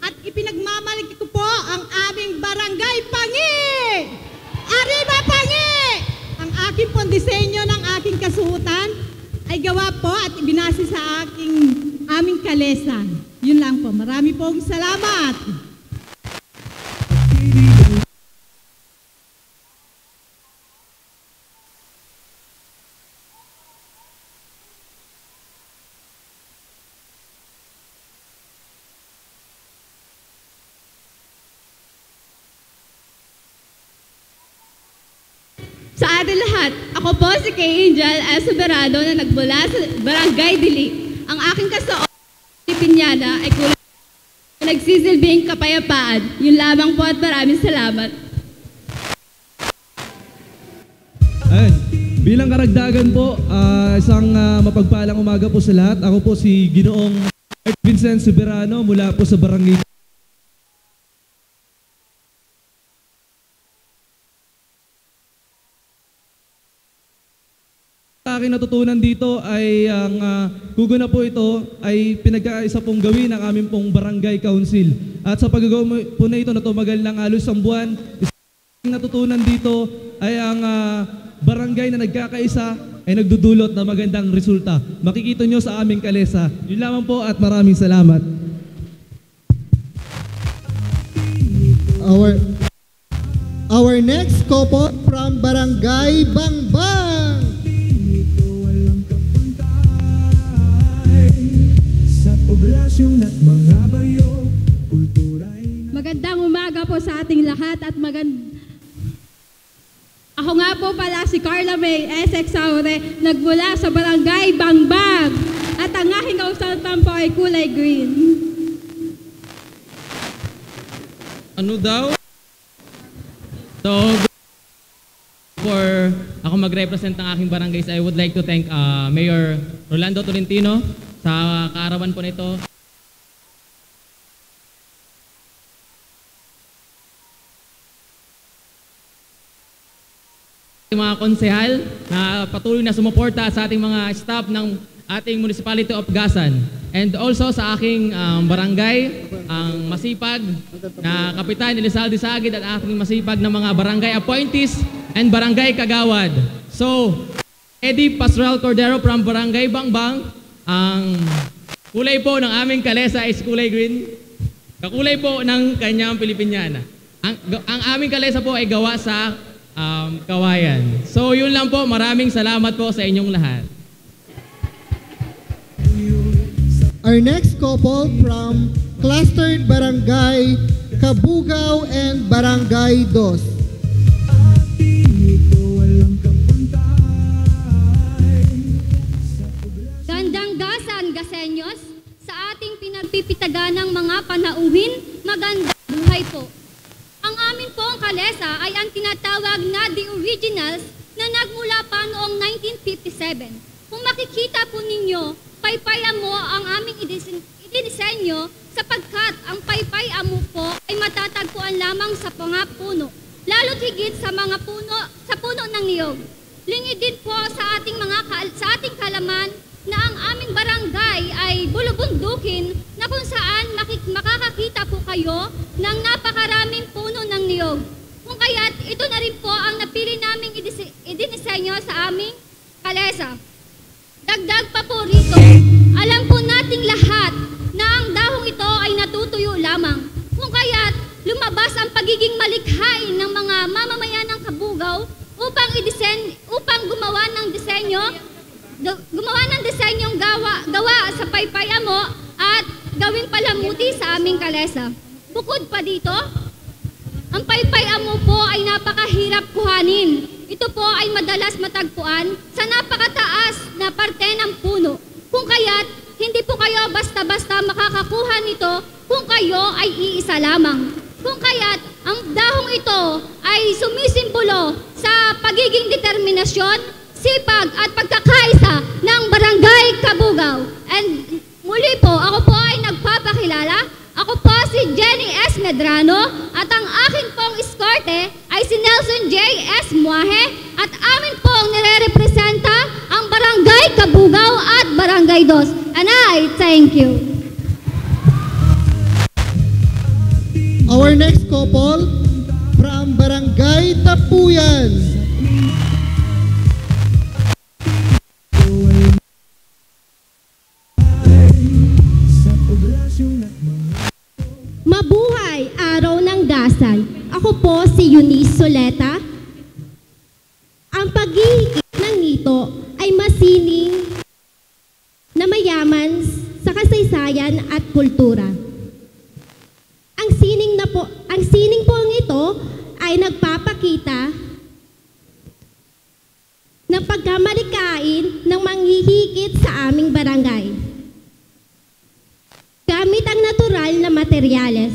[SPEAKER 12] At ipinagmamalaki ko po ang aming Barangay Pangi! Arriba Pangi! Ang aking pong disenyo ng aking kasuotan ay gawa po at ibinase sa aming kalesa. Yun lang po. Marami pong salamat.
[SPEAKER 10] Sa atin lahat, ako po si Kay Angel Soberado na nagmula sa Barangay Dili. Ang aking kasuot Pinyana ay kulay nagsisilbing kapayapaan. Yun lamang po at maraming salamat.
[SPEAKER 13] Ayun, bilang karagdagan po, isang mapagpalang umaga po sa lahat. Ako po si Ginoong Vincent Soberano mula po sa Barangay. Aking natutunan dito ay ang guguna po ito ay pinagkaisa pong gawin ng aming pong barangay council. At sa paggagawa po na ito na tumagal ng halos isang buwan, isang natutunan dito ay ang barangay na nagkakaisa ay nagdudulot ng magandang resulta. Makikita nyo sa aming kalesa. Yun lamang po at maraming salamat.
[SPEAKER 3] Our Our next couple from Barangay Bangbang.
[SPEAKER 10] Magandang umaga po sa ating lahat at ako nga po pala si Carla May Essex Saure, nagmula sa Barangay Bangbang at ang aking kausaltan po ay kulay green.
[SPEAKER 14] Ano daw? So, for ako mag-represent ng aking barangays, I would like to thank Mayor Rolando Tolentino sa kaarawan po nito. Mga konsehal na patuloy na sumuporta sa ating mga staff ng ating Municipality of Gasan. And also sa aking barangay, ang masipag na Kapitan Elizalde Sagid at aking masipag na mga barangay appointees and barangay kagawad. So, Eddie Pastoral Cordero from Barangay Bangbang, ang kulay po ng aming kalesa is kulay green. Kakulay po ng kanyang Pilipiniana. Ang aming kalesa po ay gawa sa kawayan. So yun lang po, maraming salamat po sa inyong lahat.
[SPEAKER 3] Our next couple from Clustered Barangay Kabugao and Barangay Dos.
[SPEAKER 10] Gandang gasan, Gasenyos, sa ating pinagpipitagan ng mga panauhin, magandang buhay po. Ang amin pong kalesa ay ang tinatawag na The Originals na nagmula pa noong 1957. Kung makikita po ninyo, paypay amo ang aming idinisenyo sapagkat ang paypay amo po ay matatagpuan lamang sa mga puno, lalo't higit sa mga puno ng niyog. Lingid din po sa ating kalaman na ang aming barangay ay bulubundukin na kung saan makakakita po kayo ng napakaraming puno ng niyog. Kung kaya't ito na rin po ang napili naming idinisenyo sa aming kalesa. Dagdag pa po rito, alam po nating lahat na ang dahong ito ay natutuyo lamang. Kung kaya't lumabas ang pagiging malikhain ng mga mamamayan ng Kabugao upang gumawa ng disenyong gawa sa paypaya mo at gawing palamuti sa aming kalesa. Bukod pa dito, ang paypaya mo po ay napakahirap kuhanin. Ito po ay madalas matagpuan sa napakataas na parte ng puno. Kung kaya't hindi po kayo basta-basta makakakuha nito kung kayo ay iisa lamang. Kung kaya't ang dahong ito ay sumisimbolo sa pagiging determinasyon, sipag at pagkakaisa ng Barangay Kabugao. And muli po, ako po ay nagpapakilala. Ako po si Jenny S. Medrano at ang akin pong eskorte ay si Nelson J. S. Muahe at amin pong nire-representa ang Barangay Kabugao at Barangay Dos. And I thank you.
[SPEAKER 3] Our next couple from Barangay Tapuyan.
[SPEAKER 11] Mabuhay araw ng Gasan. Ako po si Eunice Soleta. Ang paghihigit ng nito ay masining na mayaman sa kasaysayan at kultura. Ang sining po ito ay nagpapakita ng pagkamalikain ng manghihigit sa aming barangay. Gamit ang natural na materyales.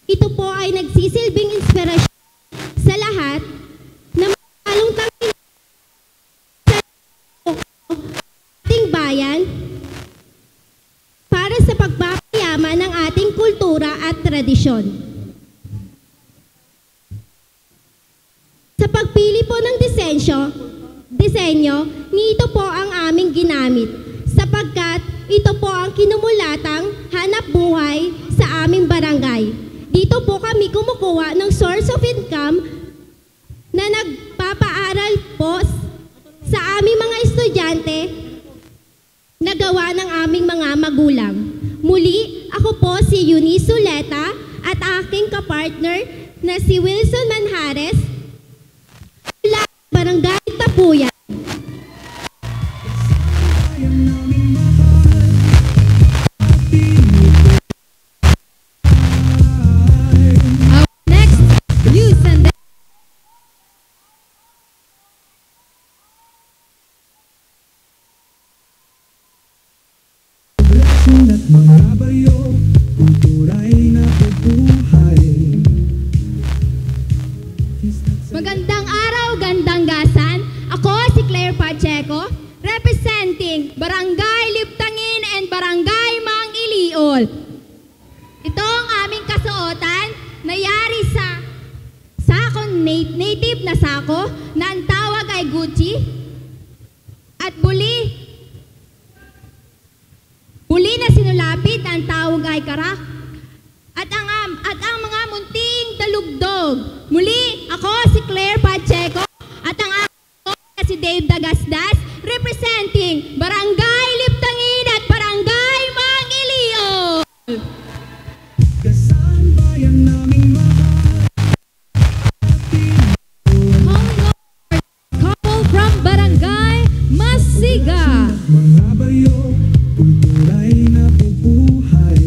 [SPEAKER 11] Ito po ay nagsisilbing inspirasyon sa lahat na malalong tangin sa ating bayan para sa pagpapayaman ng ating kultura at tradisyon. Sa pagpili po ng disenyo, nito po ang aming ginamit sapagkat ito po ang kinumulatang hanap buhay sa aming barangay. Dito po kami kumukuha ng source of income na nagpapaaral po sa aming mga estudyante na gawa ng aming mga magulang. Muli, ako po si Eunice Soleta at aking kapartner na si Wilson Manjares mula Barangay Tapuyan.
[SPEAKER 10] Next, youth and
[SPEAKER 5] at mga bayo, kultura'y nabubuhay.
[SPEAKER 10] Magandang araw, gandang gasan. Ako si Claire Pacheco, representing Barangay Liptangin and Barangay Mang Iliol. Ito ang aming kasuotan na yari sa sako, native na sako na ang tawag ay Gucci at buli na sinulapit ang tawag ay karak at ang mga munting talugdog. Muli, ako si Claire Pacheco at ang ako si Dave Dagasdas, representing Barangay Liptangin at Barangay Mang Iliol. Couple from Barangay Masiga.
[SPEAKER 5] Mga bayo, kultura'y nabubuhay.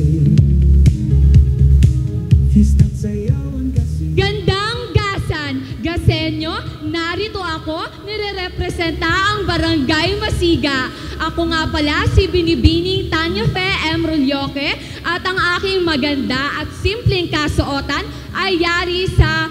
[SPEAKER 5] Fiesta't sayawan kasi.
[SPEAKER 10] Gandang gasan, gasenyo, narito ako, nire-representa ang Barangay Masiga. Ako nga pala si Binibining Tanya Fe M. Rulyoke at ang aking maganda at simpleng kasuotan ay yari sa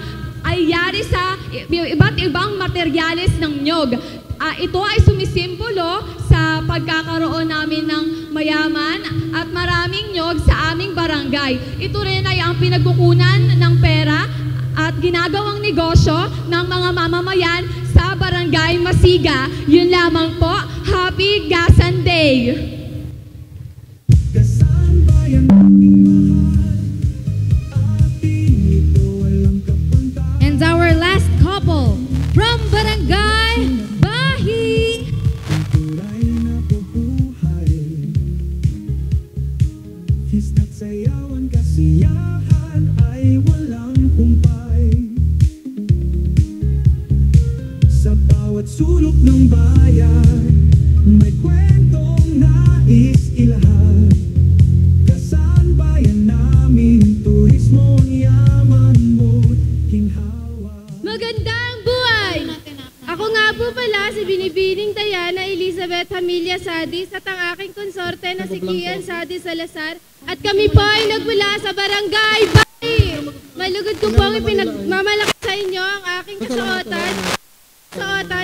[SPEAKER 10] iba't ibang materyales ng nyog. Ito ay sumisimbolo sa pagkakaroon namin ng mayaman at maraming nyog sa aming barangay. Ito rin ay ang pinagkukunan ng pera at ginagawang negosyo ng mga mamamayan sa Barangay Masiga. Yun lamang po. Happy Gasan Day!
[SPEAKER 5] Gasan bayan naming mahal, ating ito walang kapantay.
[SPEAKER 10] And our last couple from Barangay Bahi.
[SPEAKER 5] Kultura'y nabubuhay. Fiesta't sayawan, kasiyahan ay walang humpay. Sa bawat sulok ng bayan, may kwentong nais ilahad. Gasan bayan namin, turismo, yaman mo't ginhawa.
[SPEAKER 10] Magandang buhay! Ako nga po pala si Binibining Diana Elizabeth Familia Sadis at ang aking konsorte na si Kian Sadis Salazar at kami po ay nagmula sa Barangay Bahi. Malugod ko pong ipinagmamalaki sa inyo ang aking kasuotan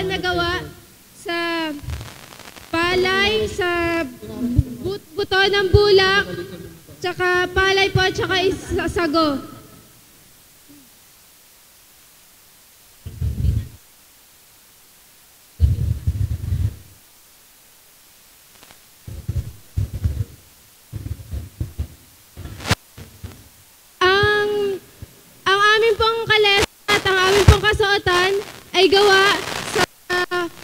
[SPEAKER 10] na gawa sa palay, sa buto ng bulak, tsaka palay po, tsaka sago. Ang aming pong kalesa at ang aming pong kasuotan ay gawa sa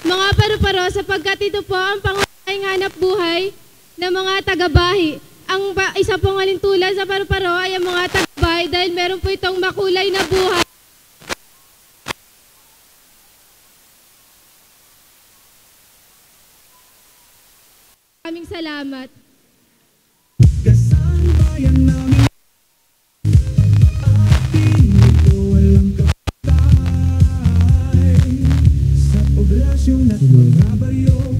[SPEAKER 10] mga paru-paro sapagkat ito po ang pangunahing hanap buhay ng mga taga-bahi. Ang isa pong halintulan sa paru-paro ay ang mga taga-bahi dahil meron po itong makulay na buhay. Maraming salamat.
[SPEAKER 5] Gasan bayan namin, ating ito walang kapantay. Sa poblasyon at mga bayo,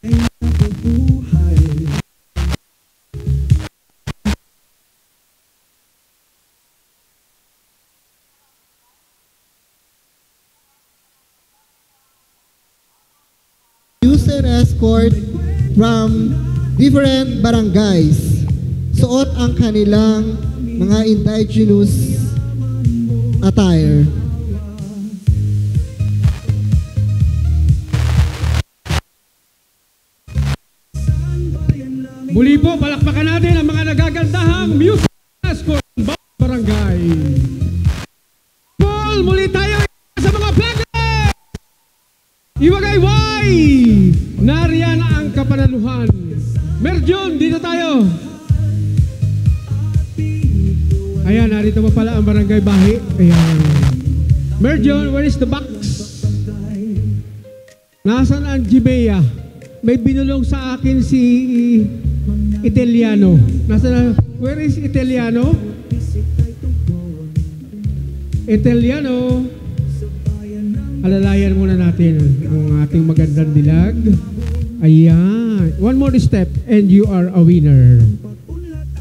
[SPEAKER 5] ay nabubuhay.
[SPEAKER 3] User escort from different barangays. Suot ang kanilang mga indigenous attire.
[SPEAKER 8] Muli po, palakpakan natin ang mga nagagandahang music escort ng bawat barangay. Paul, muli tayo sa mga vlogger! Iwagayway! Nariyan ang kapanaluhan. Merjon, dito tayo. Ayan, narito pa pala ang Barangay Bahi. Ayan. Merjon, where is the box? Nasaan ang Jibea? May binulong sa akin si Italiano. Nasaan? Where is Italiano? Italiano. Alalayan muna natin ang ating magandang dilag. Ayan. One more step and you are a winner.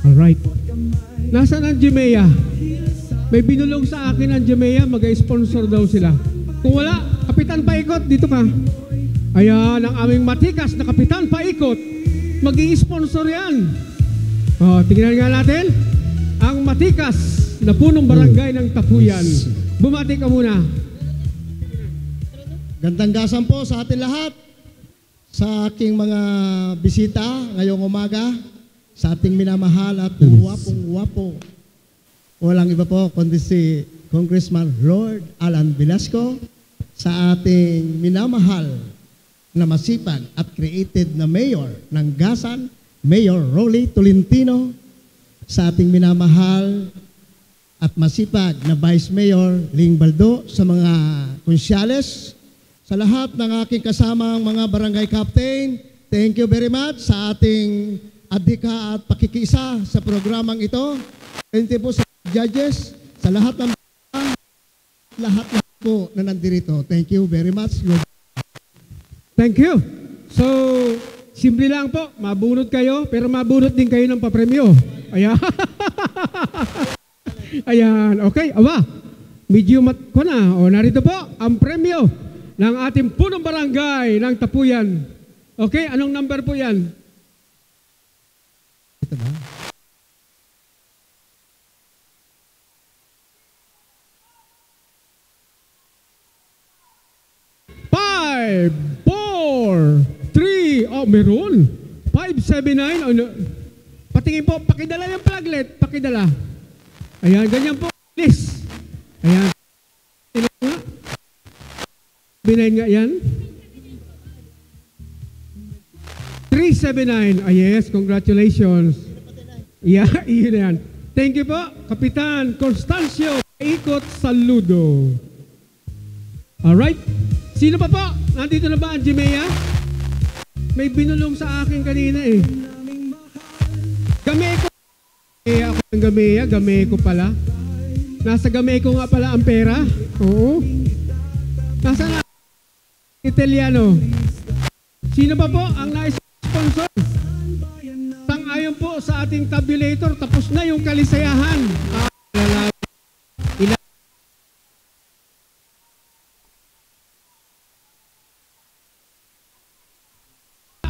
[SPEAKER 8] Alright. Nasaan ang Jimea? May binulong sa akin ang Jimea, mag-sponsor daw sila. Kung wala, Kapitan Paikot, dito ka. Ayan, ang aming matikas na Kapitan Paikot. Mag-i-sponsor yan. Tingnan nga natin. Ang matikas na punong barangay ng Tapuyan. Bumati ka muna.
[SPEAKER 3] Gandang gasan po sa atin lahat. Sa aking mga bisita ngayong umaga. Sa ating minamahal at guwapong-guwapo. Walang iba po kundi si Congressman Lord Alan Velasco. Sa ating minamahal na masipag at created na mayor ng Gasan, Mayor Rolly Tolentino. Sa ating minamahal at masipag na Vice Mayor Ling Baldo. Sa mga konsyales, sa lahat ng aking kasamang mga barangay captain, thank you very much sa ating adhika at pakikiisa sa programang ito. Thank you po sa judges, sa lahat ng lahat po na nandirito. Thank you very much.
[SPEAKER 8] Thank you. So, simple lang po, mabunot kayo, pero mabunot din kayo ng papremyo. Ayan. Ayan, okay, aba. Medyo ko na. O, narito po ang premyo ng ating punong barangay ng Tapuyan. Okay, anong number po yan?
[SPEAKER 3] Ito ba?
[SPEAKER 8] Five, 4, 3, oh meron. 579, ano? Patingin po, pakidala yung pluglet, pakidala. Ayan, ganyan po, please. Ayan. Binayin nga yan. 379. Yes, congratulations. Yeah, iyon yan. Thank you po, Kapitan Constancio Paikot Saludo. Alright. Sino pa po? Nandito na ba ang Jimea? May binulong sa akin kanina eh. Gameko. Ako ang Gamea, Gameko pala. Nasa Gameko nga pala ang pera. Oo. Nasa na? Italiano. Sino pa po ang nais-sponsor? Sang-ayon po sa ating tabulator, tapos na yung kalisayahan.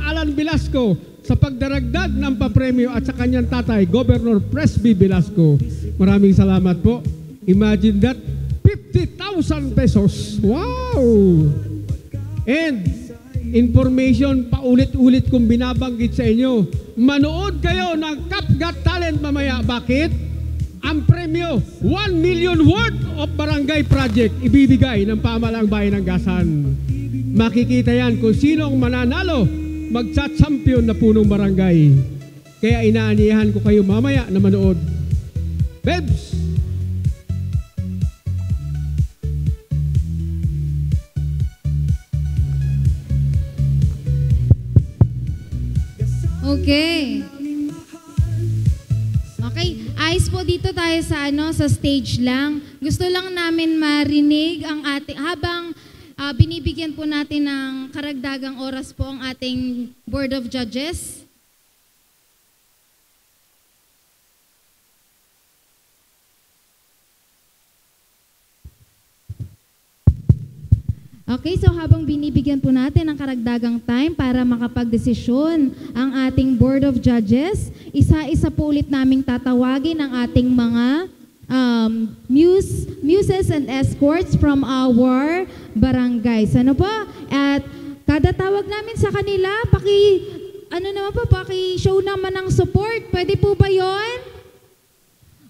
[SPEAKER 8] Alan Velasco sa pagdaragdag ng papremyo at sa kanyang tatay, Governor Presby Velasco. Maraming salamat po. Imagine that, 50,000 pesos. Wow! And information, paulit-ulit kong binabanggit sa inyo. Manood kayo ng Cap Got Talent mamaya. Bakit? Ang premyo, 1 million worth of barangay project ibibigay ng pamahalang bayan ng Gasan. Makikita yan kung sino ang mananalo magsa-champion na punong barangay. Kaya inaaniyahan ko kayo mamaya na manood. Bebs!
[SPEAKER 1] Okay. Okay, ayos po dito tayo sa sa stage lang. Gusto lang namin marinig ang ating habang binibigyan po natin ng karagdagang oras po ang ating Board of Judges. Okay, so habang binibigyan po natin ng karagdagang time para makapagdesisyon ang ating Board of Judges, isa-isa po ulit naming tatawagin ang ating mga muses and escorts from our barangays. Ano po? At kada tawag namin sa kanila, paki-show naman ng support. Pwede po ba yon?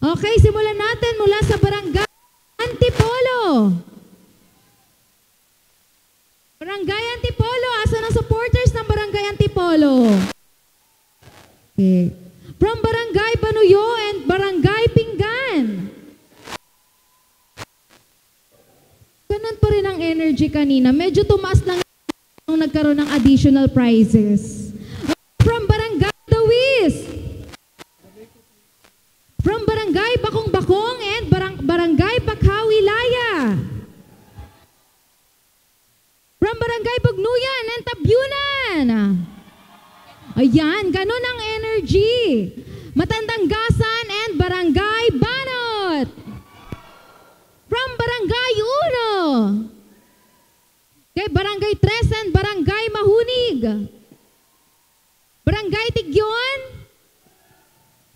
[SPEAKER 1] Okay, simulan natin mula sa barangay Antipolo. Barangay Antipolo, asan ang supporters ng Barangay Antipolo? Okay. From Barangay Banuyo and Barangay Pinggan. pa rin ang energy kanina. Medyo tumaas lang nung nagkaroon ng additional prizes. From Barangay Dawis. From Barangay Bakong-Bakong and Barangay Pakhaw-Wilaya. From Barangay Bugnuyan and Tabyunan. Ayan, ganun ang energy. Matandanggasan and Barangay Banot. From Barangay Uno. Kay Barangay 3 and Barangay Mahunig. Barangay Tigyon.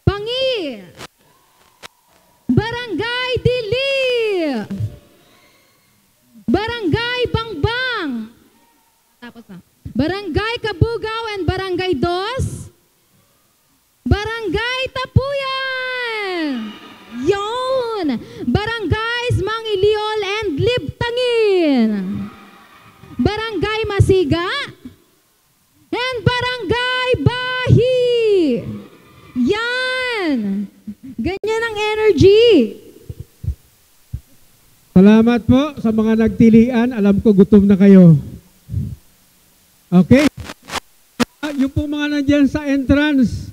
[SPEAKER 1] Pangi. Barangay Dili. Barangay Bangbang. Tapos na. Barangay Kabugaw and Barangay Dos. Barangay Tapuyan. Yon. Barangays Mangiliol and Libtangin. Barangay Masiga. And Barangay Bahi. Yan. Ganyan ang energy.
[SPEAKER 8] Salamat po sa mga nagtilian. Alam ko gutom na kayo. Okay. Yung po mga nandyan sa entrance,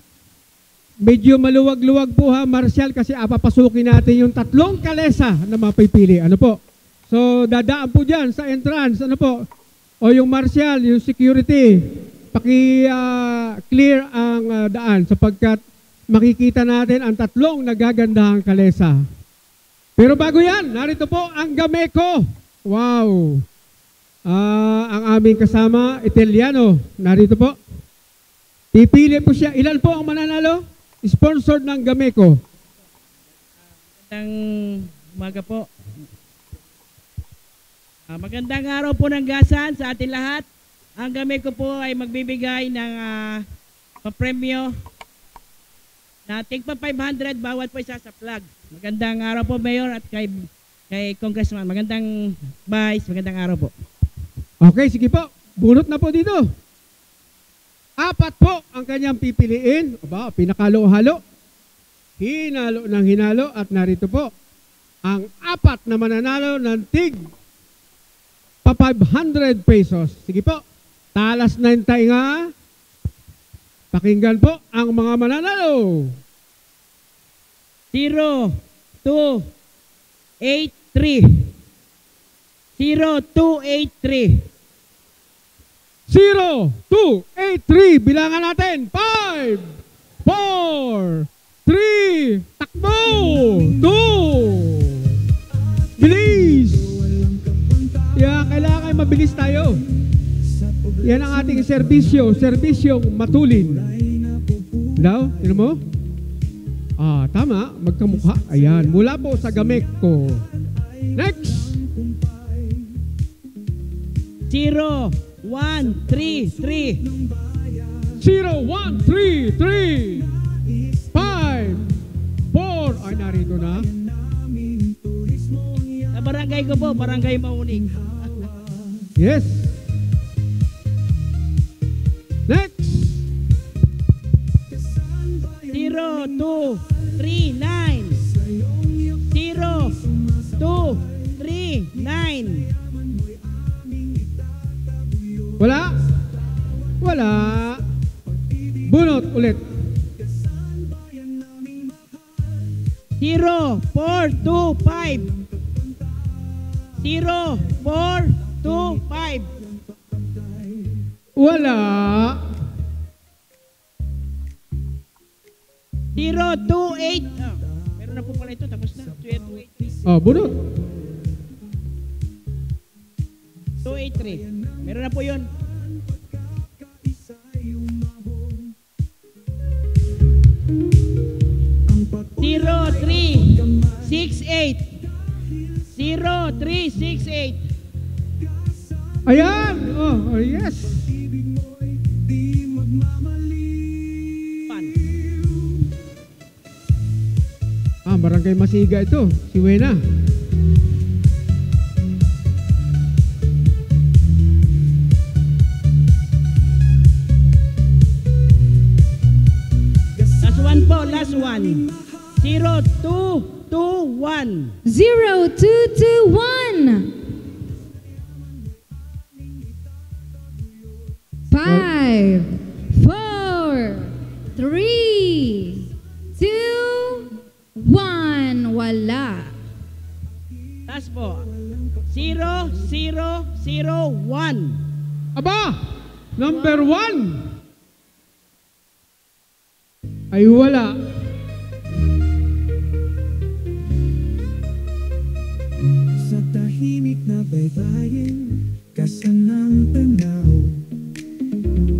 [SPEAKER 8] medyo maluwag-luwag po ha, Marshall, kasi papasukin natin yung 3 kalesa na mapipili. Ano po? So, dadaan po dyan sa entrance. Ano po? O yung Marshall, yung security, paki-clear ang daan sapagkat makikita natin ang 3 nagagandahang kalesa. Pero bago yan, narito po ang Gameco. Wow! Ang aming kasama, Italiano, narito po. Pipili po siya. Ilan po ang mananalo? Sponsored ng Gameco.
[SPEAKER 15] Magandang umaga po. Magandang araw po ng gasan sa ating lahat. Ang Gameco po ay magbibigay ng papremyo na tigpa 500 bawat po isa sa flag. Magandang araw po, Mayor, at kay Congressman. Magandang Vice, magandang araw po.
[SPEAKER 8] Okay, sige po. Bunot na po dito. 4 po ang kanyang pipiliin. Aba, pinakalo-halo. Hinalo ng hinalo at narito po ang 4 na mananalo ng tig pa 500 pesos. Sige po. Talas na yung tainga. Pakinggan po ang mga mananalo.
[SPEAKER 15] 0283. 0283.
[SPEAKER 8] 0283. Bilangan natin. 5, 4, 3, takbo, 2. Bilis. Yan, kailangan mabilis tayo. Yan ang ating serbisyo. Serbisyong matulin. Daw, yun mo? Tama. Magkamukha. Ayan. Mula po sa Gameco. Next.
[SPEAKER 15] 0133.
[SPEAKER 8] 0133. 5, 4. Ay, narito na.
[SPEAKER 15] Sa barangay ko po, Barangay Mahunig.
[SPEAKER 8] Yes. Next.
[SPEAKER 15] 0239. 0239.
[SPEAKER 8] Wala? Wala. Bunot ulit.
[SPEAKER 15] 0425. 0425.
[SPEAKER 8] Wala.
[SPEAKER 15] 028. Meron na po pala ito. Tapos na. 028.
[SPEAKER 8] Bunot.
[SPEAKER 15] 283. Meron na po yun. Zero, 368. 0368.
[SPEAKER 8] Ayan! Yes! Barangay Masiga ito. Si Wena.
[SPEAKER 15] Last one po, last one. 0221.
[SPEAKER 1] 0221. 3, 2, 1. Wala.
[SPEAKER 15] Taas po. 0, 0, 0, 1.
[SPEAKER 8] Aba! Number 1 ay wala.
[SPEAKER 5] Sa tahimik na baybayin, kasanang tanaw.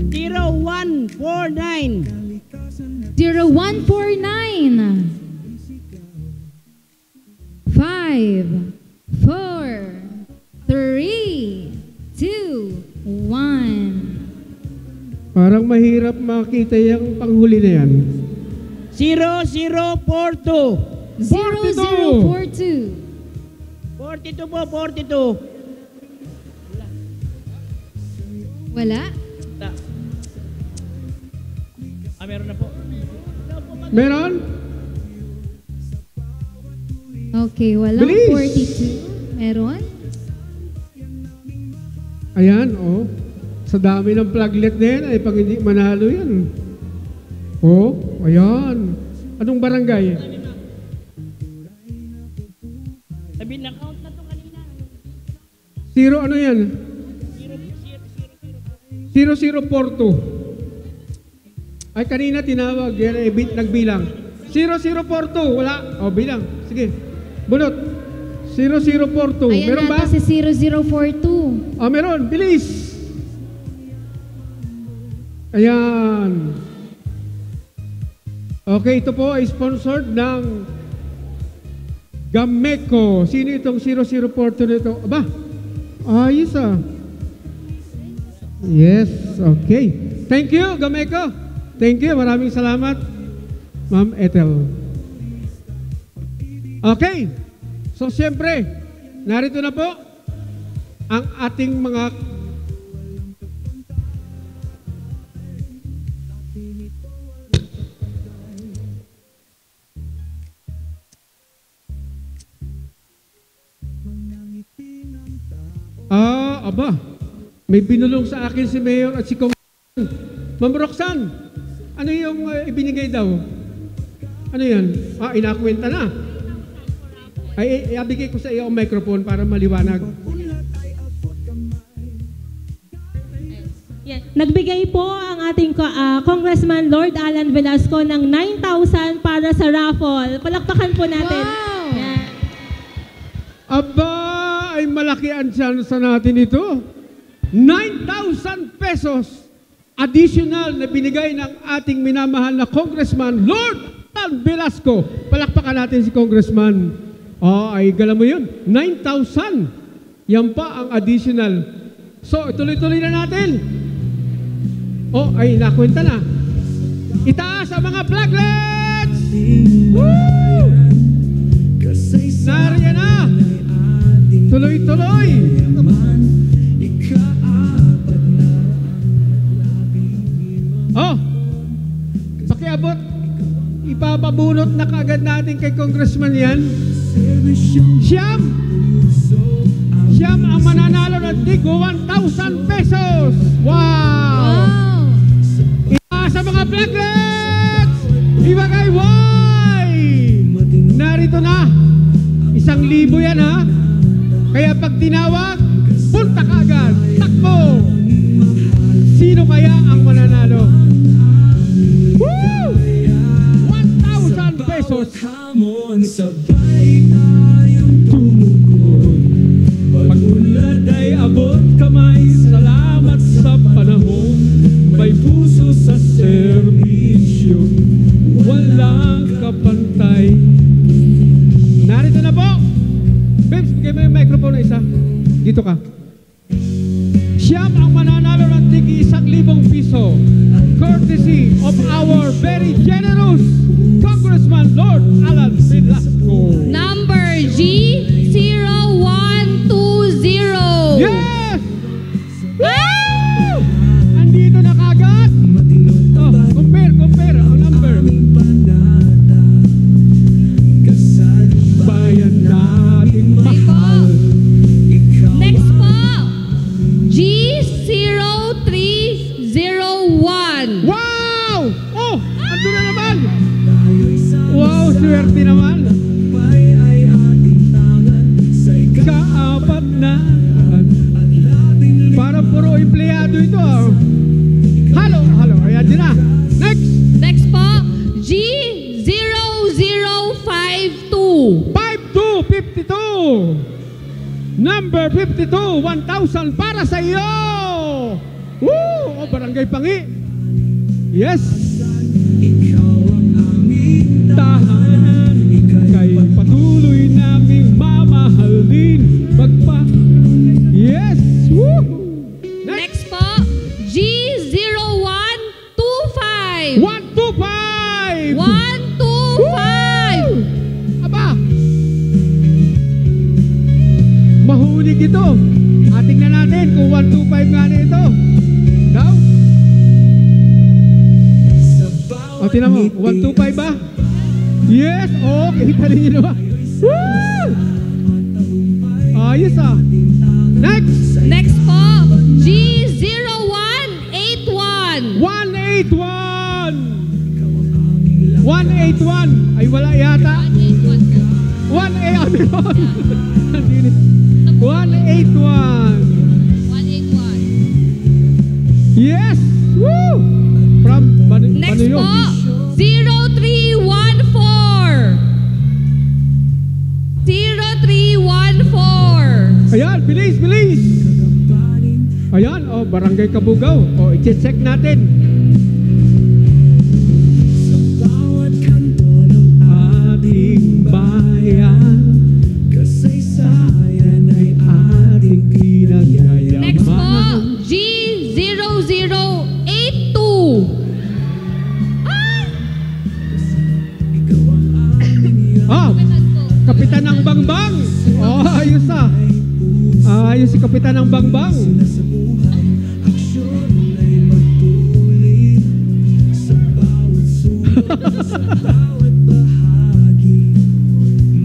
[SPEAKER 15] 0149.
[SPEAKER 1] 0149. 5, 4, 3, 2, 1.
[SPEAKER 8] Parang mahirap makita yung panghuli na yan.
[SPEAKER 15] 0042.
[SPEAKER 1] 0042.
[SPEAKER 15] 42 po, 42.
[SPEAKER 1] Wala?
[SPEAKER 15] Meron na po.
[SPEAKER 8] Meron?
[SPEAKER 1] Okay, walang
[SPEAKER 8] Bilis!
[SPEAKER 1] 42. Meron?
[SPEAKER 8] Ayan, oh. Sa dami ng pluglet na yan, ay pag hindi manalo yan. Oh, ayan. Anong barangay?
[SPEAKER 15] Sabi na count na to kanina.
[SPEAKER 8] Zero ano yan? 0042. Ay, kanina tinawag. Yan ay nagbilang. 0042. Wala. O, bilang. Sige. Bunot. 0042.
[SPEAKER 1] Ayan
[SPEAKER 8] Meron ba?
[SPEAKER 1] nata si 0042.
[SPEAKER 8] Ah, meron. Bilis. Ayan. Okay, ito po ay sponsored ng Gameco. Sino itong 0042 nito? Aba, ayos ah. Yes, okay. Thank you, Gameco. Thank you, maraming salamat, Ma'am Ethel. Okay, so siyempre, narito na po ang ating mga aba, may binulong sa akin si Mayor at si Congressman. Ma'am Roxanne, ano yung ibinigay daw? Ano yan? Ah, inakwenta na. Ay, ibigay ko sa iyo ang microphone para maliwanag.
[SPEAKER 9] Yeah. Nagbigay po ang ating Congressman Lord Alan Velasco ng 9,000 para sa raffle. Palakpakan po natin.
[SPEAKER 1] Wow!
[SPEAKER 9] Yeah.
[SPEAKER 8] Aba, ay malaki ang tsansa natin ito. 9,000 pesos additional na binigay ng ating minamahal na Congressman Lord Alan Velasco. Palakpakan natin si Congressman. Oh, ay galam mo yun. 9,000. Yan pa ang additional. So, ituloy-tuloy na natin. Oh, ay nakwenta na. Itaas ang mga flaglets! Woo! Nariyan na! Tuloy-tuloy! Oh! Pakiabot, ipapabunot na kagad natin kay Congressman yan. Siyam ang mananalo ng tigo 1,000 pesos! Wow! Sa mga flaglets! Ibagay, why? Narito na! 1,000 yan ha! Kaya pag tinawag, punta ka agad! Takbo! Sino kaya ang mananalo? Woo! 1,000 pesos! Sabay tayong tumukod. Pag-ulad ay abot kamay. Salamat sa panahon. May puso sa serbisyo. Walang kapantay. Narito na po. Babes, bigay mo yung microphone na isa. Dito ka. Siyam ang mananalo ng tigi 1,000 piso. Courtesy of our very generous Congressman Lord Alan Velasco.
[SPEAKER 10] Number G0120.
[SPEAKER 8] Yes! Woo! Andito na kagad. Oh, compare ang number. Bayan natin mahal.
[SPEAKER 10] Next po,
[SPEAKER 8] Wow, swerte naman. Kaapat na. Parang puro empleyado ito. Halo. Ayan din na. Next.
[SPEAKER 16] Next po, G0052.
[SPEAKER 8] 52. Number 52, 1,000 para sa iyo. Woo! O, Barangay Pangi. Yes. Tahan, kay patuloy naming mamahalin. Yes. Woo!
[SPEAKER 16] Next po, G0125.
[SPEAKER 8] 125.
[SPEAKER 16] 125.
[SPEAKER 8] Aba. Mahulig ito. Tingnan natin kung 125 nga na ito. Daw? O, tingnan mo. 125 ba? Yes. O, kita rin yun ba? Woo! Ayos ah. Next.
[SPEAKER 16] Next po, G0181.
[SPEAKER 8] 181. 181. Ay, wala yata. 181. 181. Yes. Woo! From
[SPEAKER 16] Next po, 0314. 0314.
[SPEAKER 8] Ayan, bilis. Ayan, Barangay Kabugaw. I-check natin. Ating bayan, kasaysayan ay ating pinagyayaman.
[SPEAKER 16] Next po, G0082.
[SPEAKER 8] Kapitan ng Bangbang. Ayos ah. Ayos si Kapitan ng Bangbang.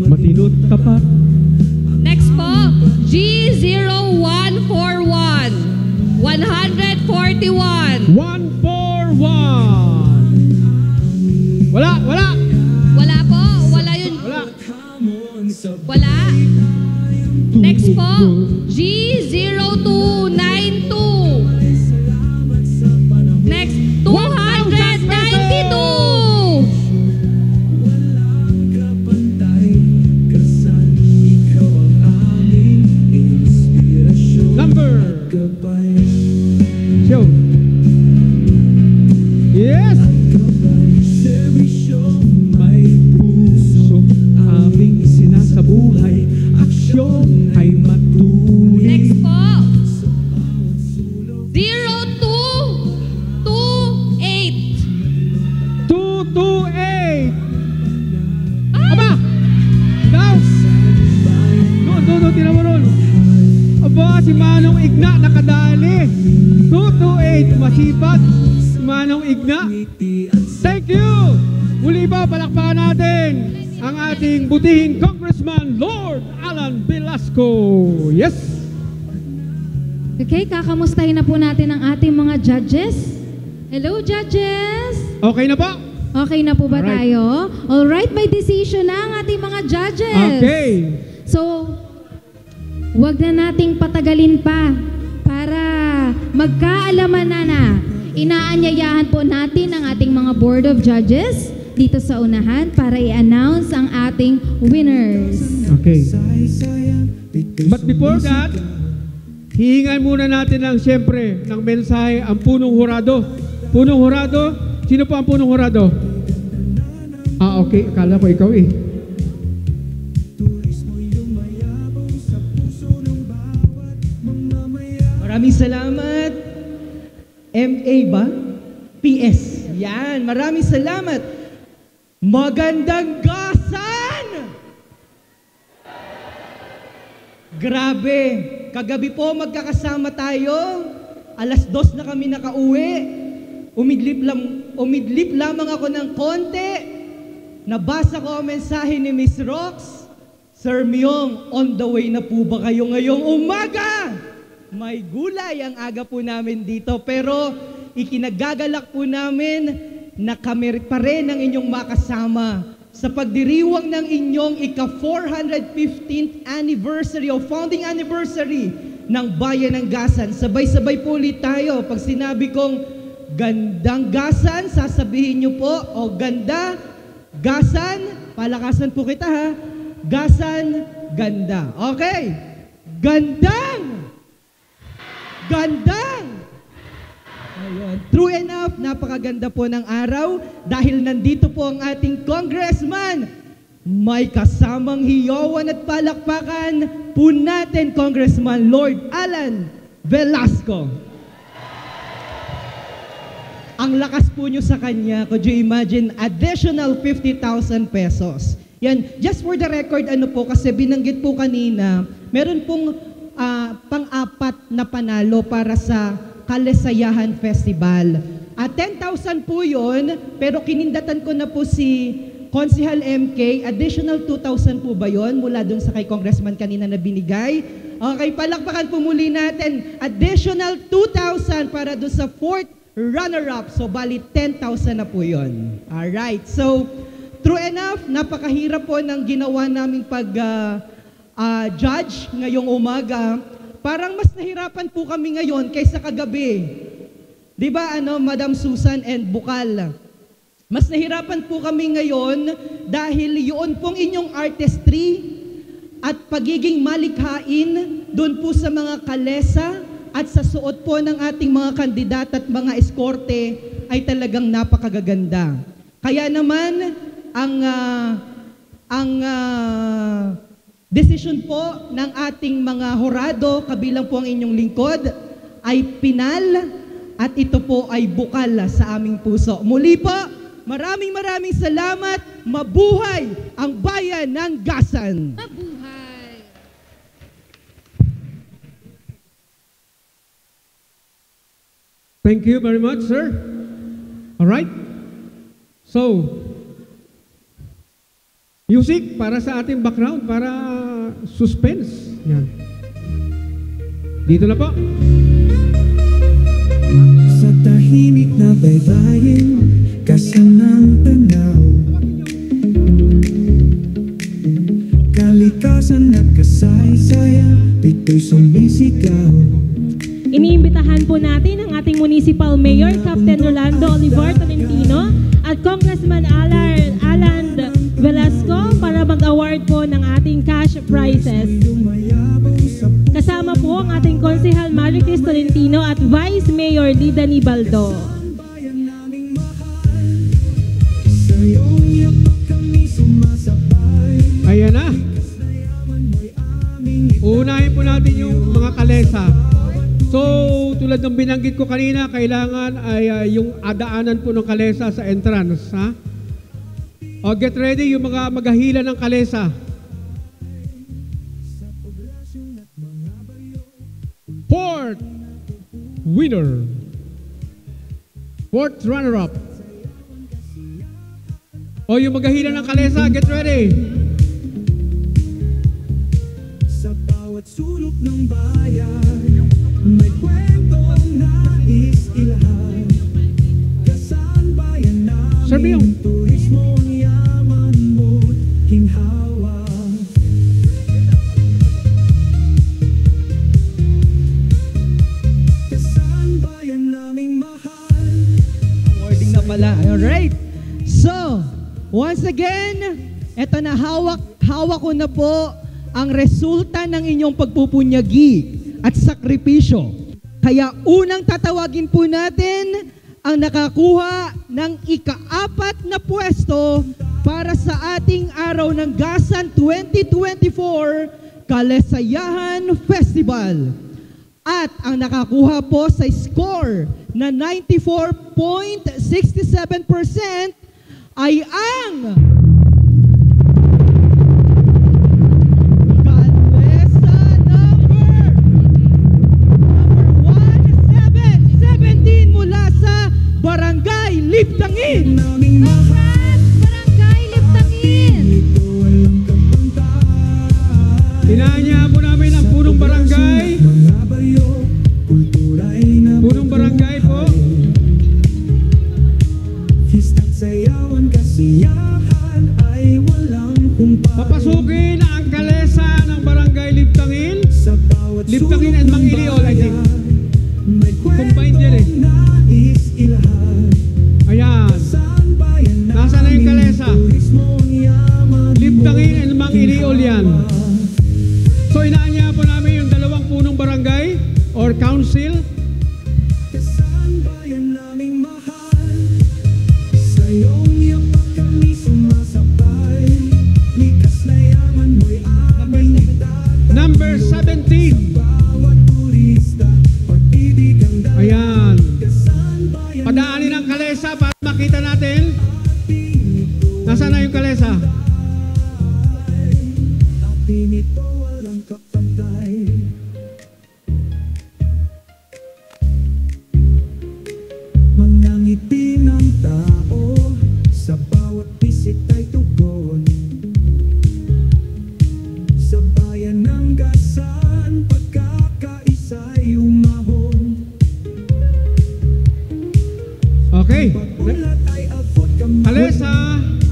[SPEAKER 8] Matinot tapat.
[SPEAKER 16] Next po, G0141. 141.
[SPEAKER 8] 141. Wala.
[SPEAKER 16] Wala po, wala yun. Wala. Next po, G0292. Next, 292.
[SPEAKER 8] Number. Show. Yes. May puso aming isinasabuhay. Aksyon ay matuloy.
[SPEAKER 16] Next po, 0228.
[SPEAKER 8] 228. Aba! Daw! Doon, tinan mo ron. Aba, si Manong Igna nakadali. 228, masipag. Si Manong Igna. Thank you! Muli ba, palakpakan natin ang ating butihing Congressman Lord Alan Velasco. Yes!
[SPEAKER 1] Okay, kakamustahin na po natin ang ating mga judges. Hello, judges!
[SPEAKER 8] Okay na po?
[SPEAKER 1] Okay na po ba tayo? Alright, may decision na ang ating mga judges.
[SPEAKER 8] Okay.
[SPEAKER 1] So, wag na nating patagalin pa para magkaalaman na. Inaanyayahan po natin ang ating mga Board of Judges dito sa unahan para i-announce ang ating winners.
[SPEAKER 8] Okay. But before that, hihingan muna natin siyempre ng mensahe ang punong hurado. Punong hurado? Sino po ang punong hurado? Okay. Akala ko ikaw eh.
[SPEAKER 17] Maraming salamat. MA ba? PS. Yan. Maraming salamat. Magandang gasan! Grabe. Kagabi po magkakasama tayo. 2:00 na kami nakauwi. Umidlip lamang ako ng konti. Nabasa ko ang mensahe ni Miss Rox. Sir Myong, on the way na po ba kayo ngayong umaga? May gulay ang aga po namin dito, pero ikinagagalak po namin na kami pa rin ang inyong makasama sa pagdiriwang ng inyong ika-415th anniversary o founding anniversary ng Bayan ng Gasan. Sabay-sabay po ulit tayo. Pag sinabi kong gandang Gasan, sasabihin nyo po, o ganda, Gasan, palakasan po kita ha, Gasan, ganda. Okay? Gandang! Gandang! Ayun. True enough, napakaganda po ng araw dahil nandito po ang ating congressman. May kasamang hiyawan at palakpakan po natin, Congressman Lord Alan Velasco. Ang lakas po nyo sa kanya, could you imagine, additional 50,000 pesos. Yan, just for the record, ano po, kasi binanggit po kanina, meron pong pang-apat na panalo para sa Kalesayahan Festival. 10,000 po yun, pero kinindatan ko na po si Konsehal MK, additional 2,000 po ba yun mula dun sa kay Congressman kanina na binigay? Okay, palakpakan po muli natin, additional 2,000 para dun sa 4th runner-up. So, bali 10,000 na po yun. Alright, so, true enough, napakahirap po ng ginawa naming judge ngayong umaga. Parang mas nahirapan po kami ngayon kaysa kagabi. Di ba, Madam Susan and Bukal? Mas nahirapan po kami ngayon dahil yun pong inyong artistry at pagiging malikhain doon po sa mga kalesa at sa suot po ng ating mga kandidat at mga eskorte ay talagang napakagaganda. Kaya naman, ang desisyon po ng ating mga horado, kabilang po ang inyong lingkod, ay pinal at ito po ay bukal sa aming puso. Muli po, maraming salamat. Mabuhay ang Bayan ng Gasan!
[SPEAKER 16] Mabuhay!
[SPEAKER 8] Thank you very much, sir. All right. So, music para sa ating background, para suspense. Yan. Dito na po.
[SPEAKER 5] Sa tahimik na baybayin, kasanang tanaw, kalikasan at kasaysayan, dito'y sumisigaw.
[SPEAKER 9] Iniimbitahan po natin ang ating Municipal Mayor, Captain Rolando Olivar Tolentino, at Congressman Alan Velasco para mag-award po ng ating cash prizes. Kasama po ang ating Konsehal Maricris Tolentino at Vice Mayor Lida Nibaldo.
[SPEAKER 8] Ayan na. Unahin po natin yung mga kalesa. So, tulad ng binanggit ko kanina, kailangan ay yung adaanan po ng kalesa sa entrance. Ha? O, get ready yung mga maghahila ng kalesa. Fourth winner. Fourth runner-up. O, yung maghahila ng kalesa, get ready.
[SPEAKER 5] Sa bawat sulok ng bayan, may kwentong nais ilahad. Gasan Bayan namin, turismo ang yaman mo't ginhawa. Gasan Bayan naming mahal.
[SPEAKER 17] Awarding na pala. Alright. So, once again, eto na, hawak ko na po ang resulta ng inyong pagpupunyagi at sakripisyo. Kaya unang tatawagin po natin ang nakakuha ng ika-4 na pwesto para sa ating Araw ng Gasan 2024 Kalesayahan Festival. At ang nakakuha po sa score na 94.67% ay ang Barangay Liptangin!
[SPEAKER 16] Barangay Liptangin!
[SPEAKER 8] Inaanya po namin ang punong barangay. Punong barangay po.
[SPEAKER 5] Fiesta't sayawan, kasiyahan ay
[SPEAKER 8] Ayan. So inaanyahan po namin yung dalawang punong barangay or council.
[SPEAKER 5] Kasambayan naming mahal, sa iyong yapak kami sumasabay, likas na yaman mo'y aming nagtataguyod.
[SPEAKER 8] Number 17.
[SPEAKER 5] Bawat turista, pag-ibig ang dala.
[SPEAKER 8] Ayan. Padaanin ang kalesa para makita natin. Nasaan na yung kalesa?
[SPEAKER 5] Atin ito walang kapatay. Mga ngiti ng tao, sa bawat bisita'y tugon. Sa bayan ng Gasan, pagkakaisa'y umahon.
[SPEAKER 8] Okay.
[SPEAKER 5] Pagmulat ay abot kamay.
[SPEAKER 8] Kalesa.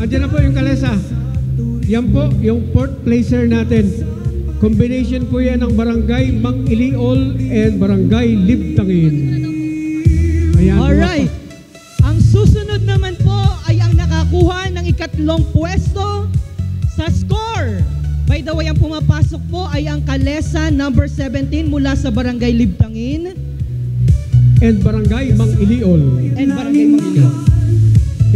[SPEAKER 8] Andiyan na po yung kalesa. Yan po yung fourth placer natin. Combination po yan ng Barangay Mang Iliol and Barangay Libtangin. Ayan.
[SPEAKER 17] Alright. Ang susunod naman po ay ang nakakuha ng ikatlong pwesto sa score. By the way, ang pumapasok po ay ang Kalesa number 17 mula sa Barangay Libtangin.
[SPEAKER 8] And Barangay Mang Iliol.
[SPEAKER 17] And Barangay Mang Iliol.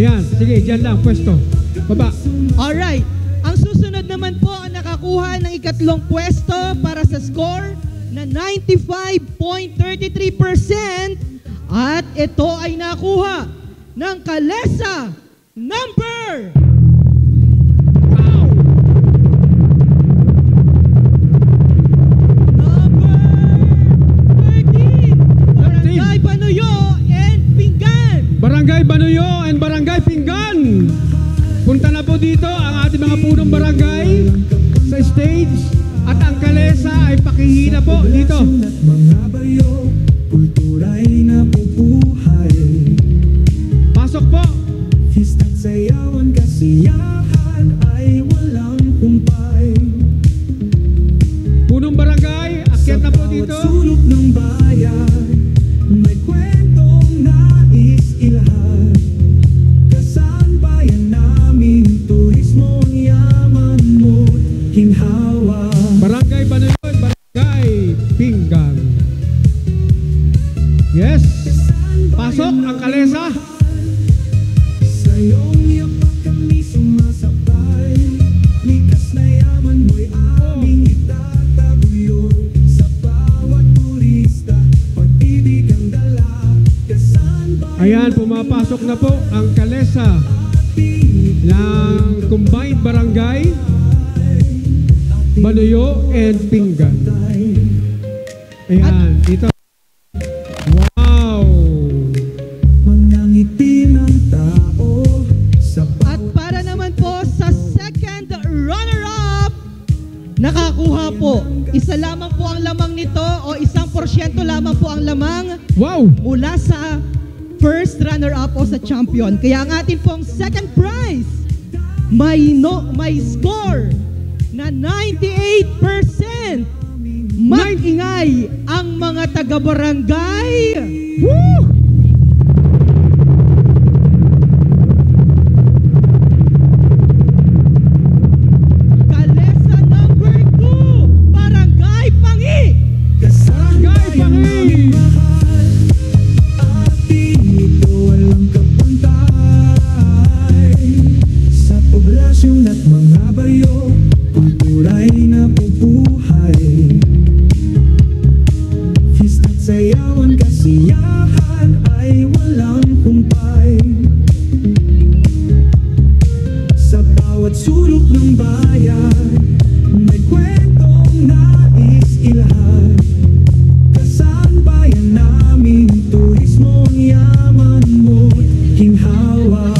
[SPEAKER 8] Yan, sige, dyan lang, pwesto. Baba.
[SPEAKER 17] Alright. Ang susunod naman po ang nakakuha ng ikatlong pwesto para sa score na 95.33% at ito ay nakuha ng Kalesa number Barangay Banuyo and Pinggan.
[SPEAKER 8] Barangay Banuyo and Barangay Pinggan. Punta na po dito ang ating mga punong barangay sa stage at ang kalesa ay pakihina po dito.
[SPEAKER 5] Mga bayo, kultura'y nabubuhay.
[SPEAKER 8] Pasok po.
[SPEAKER 5] Fiesta't sayawan, kasiyahan ay walang humpay.
[SPEAKER 8] Punong barangay, akyat na po dito.
[SPEAKER 5] Sa bawat sulok ng bayan, may kwentong nais ilahad. Kasambayan namin, turismo ang yaman mo, ginhawa.
[SPEAKER 8] Barangay Banuyo at Barangay Pinggan. Yes. Pasok ang kalesa.
[SPEAKER 5] Sa iyong yapak kami sumasabay, likas na yaman mo'y aming itataguyod. Sa bawat turista, pag-ibig ang dala.
[SPEAKER 8] Ayan, pumapasok na po ang kalesa ng combined barangay Banuyo and Pinggan. Ayan, dito. Wow!
[SPEAKER 5] Mga ngiti ng tao sa
[SPEAKER 17] At para naman po sa second runner-up, nakakuha po, isa lamang po ang lamang nito o 1% lamang po ang lamang mula sa first runner-up o sa champion. Kaya ang atin pong second prize, may score na 98%. Mag-ingay ang mga taga-barangay. Woo! Kalesa number 2, Barangay Pangi.
[SPEAKER 5] Barangay Pangi. Dito walang kapantay. Sa poblasyon at mga bayo, kultura'y nabubuhay. Fiesta't sayawan, kasiyahan ay walang humpay. Sa bawat sulok ng bayan, may kwentong nais ilahad. Kasambayan namin, turismo ang yaman mo, ginhawa.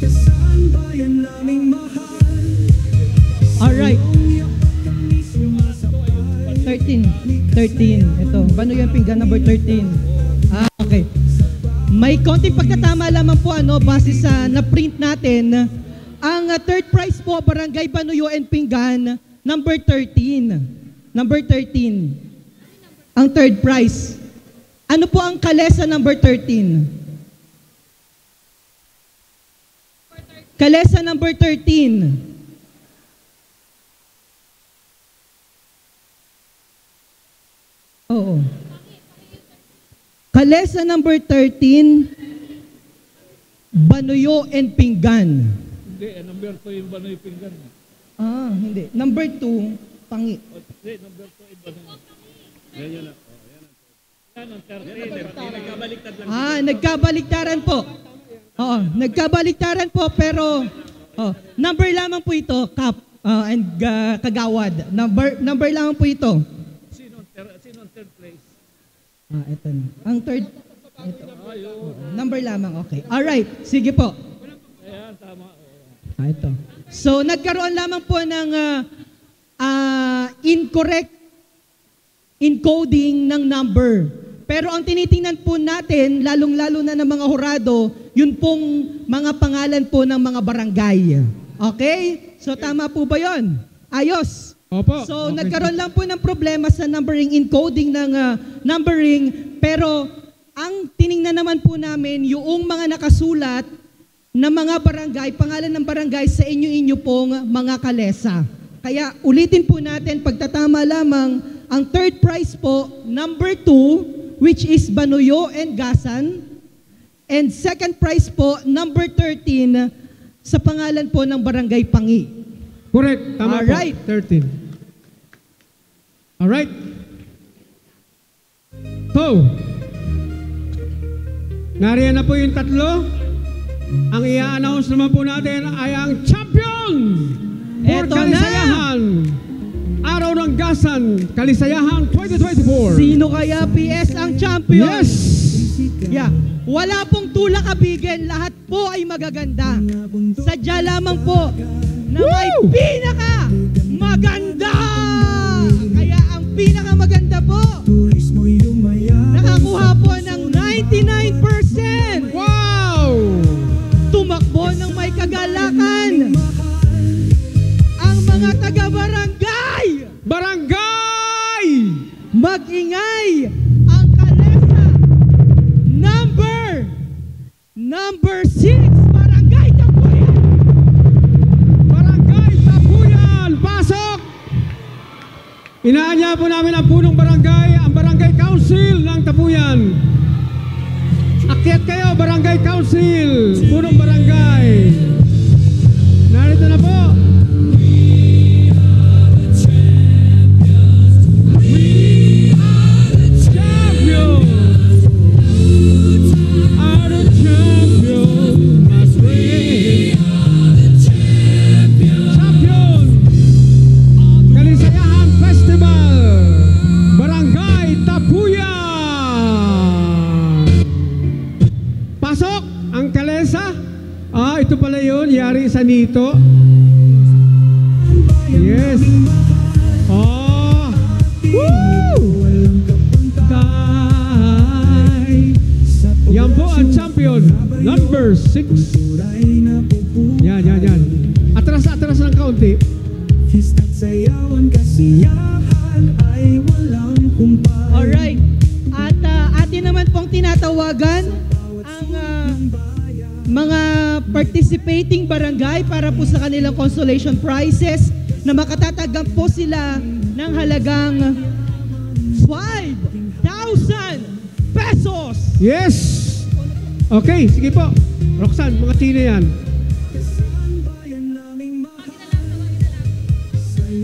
[SPEAKER 5] Kasambayan naming mahal.
[SPEAKER 17] Alright. 13. Ito. Banuyo and Pinggan number 13. Okay. May konting pagkatama lamang po base sa na-print natin. Ang third prize po, Barangay Banuyo and Pinggan, number 13. Number 13. Ang third prize. Ano po ang Kalesa number 13? Kalesa number 13. Oo. Kalesa number 13, Banuyo and Pinggan.
[SPEAKER 6] Hindi, number 2 yung Banoy Pinggan.
[SPEAKER 17] Ah, hindi. Number 2, Pangi.
[SPEAKER 6] Hindi, number 2 yung Banoy. Yan na. Yan ang 13. Nagkabaliktad lang.
[SPEAKER 17] Nagkabaliktaran po. Oo, nagkabaliktaran po pero number lamang po ito, Kap and Kagawad. Number lamang po ito.
[SPEAKER 6] Sino ang third place?
[SPEAKER 17] Ito na. Ang third, ito. Number lamang, okay. Alright, sige po.
[SPEAKER 6] Ayan, tama.
[SPEAKER 17] Ito. So, nagkaroon lamang po ng incorrect encoding ng number. Pero ang tinitingnan po natin, lalong-lalo na ng mga hurado, yun pong mga pangalan po ng mga barangay. Okay? So, tama po ba yun? Ayos.
[SPEAKER 8] Opo.
[SPEAKER 17] So,
[SPEAKER 8] Okay.
[SPEAKER 17] nagkaroon lang po ng problema sa numbering, encoding ng numbering, pero ang tiningnan naman po namin, yung mga nakasulat na mga barangay, pangalan ng barangay sa inyo-inyo pong mga kalesa. Kaya ulitin po natin, pagtatama lamang, ang third prize po, number 2, which is Banuyo and Gasan. And second prize po, number 13, sa pangalan po ng Barangay Pangi.
[SPEAKER 8] Correct. Tama
[SPEAKER 17] Alright.
[SPEAKER 8] po. 13. Alright. So, nariyan na po yung tatlo. Ang i-announce naman po natin ay ang champion for
[SPEAKER 17] Eto na.
[SPEAKER 8] Kalisayahan. Araw ng Gasan, Kalisayahan 2024.
[SPEAKER 17] Sino kaya PS ang champion?
[SPEAKER 8] Yes!
[SPEAKER 17] Yeah. Wala pong tulak kabigin, lahat po ay magaganda. Sadya lamang po na may pinaka maganda. Kaya ang pinaka maganda po, nakakuha po ng 99%.
[SPEAKER 8] Wow!
[SPEAKER 17] Tumakbo ng may kagalakan. Ang mga taga-barangay.
[SPEAKER 8] Barangay!
[SPEAKER 17] Mag-ingay ang kalesa. Number 6, Barangay Tapuyan.
[SPEAKER 8] Barangay Tapuyan, pasok! Inaanya po namin ang punong barangay, ang Barangay Council ng Tapuyan. Akyat kayo, Barangay Council, punong barangay. Narito na po. Ito pala yun, yari sa nito. Yes. Oh. Woo! Yan po ang champion, number 6. Yan. Atras ng kaunti.
[SPEAKER 17] Alright. At atin naman pong tinatawagan ang mga participating barangay para po sa kanilang consolation prizes na makatatanggap po sila ng halagang 5,000 pesos.
[SPEAKER 8] Yes! Okay, sige po. Roxanne, mga China yan.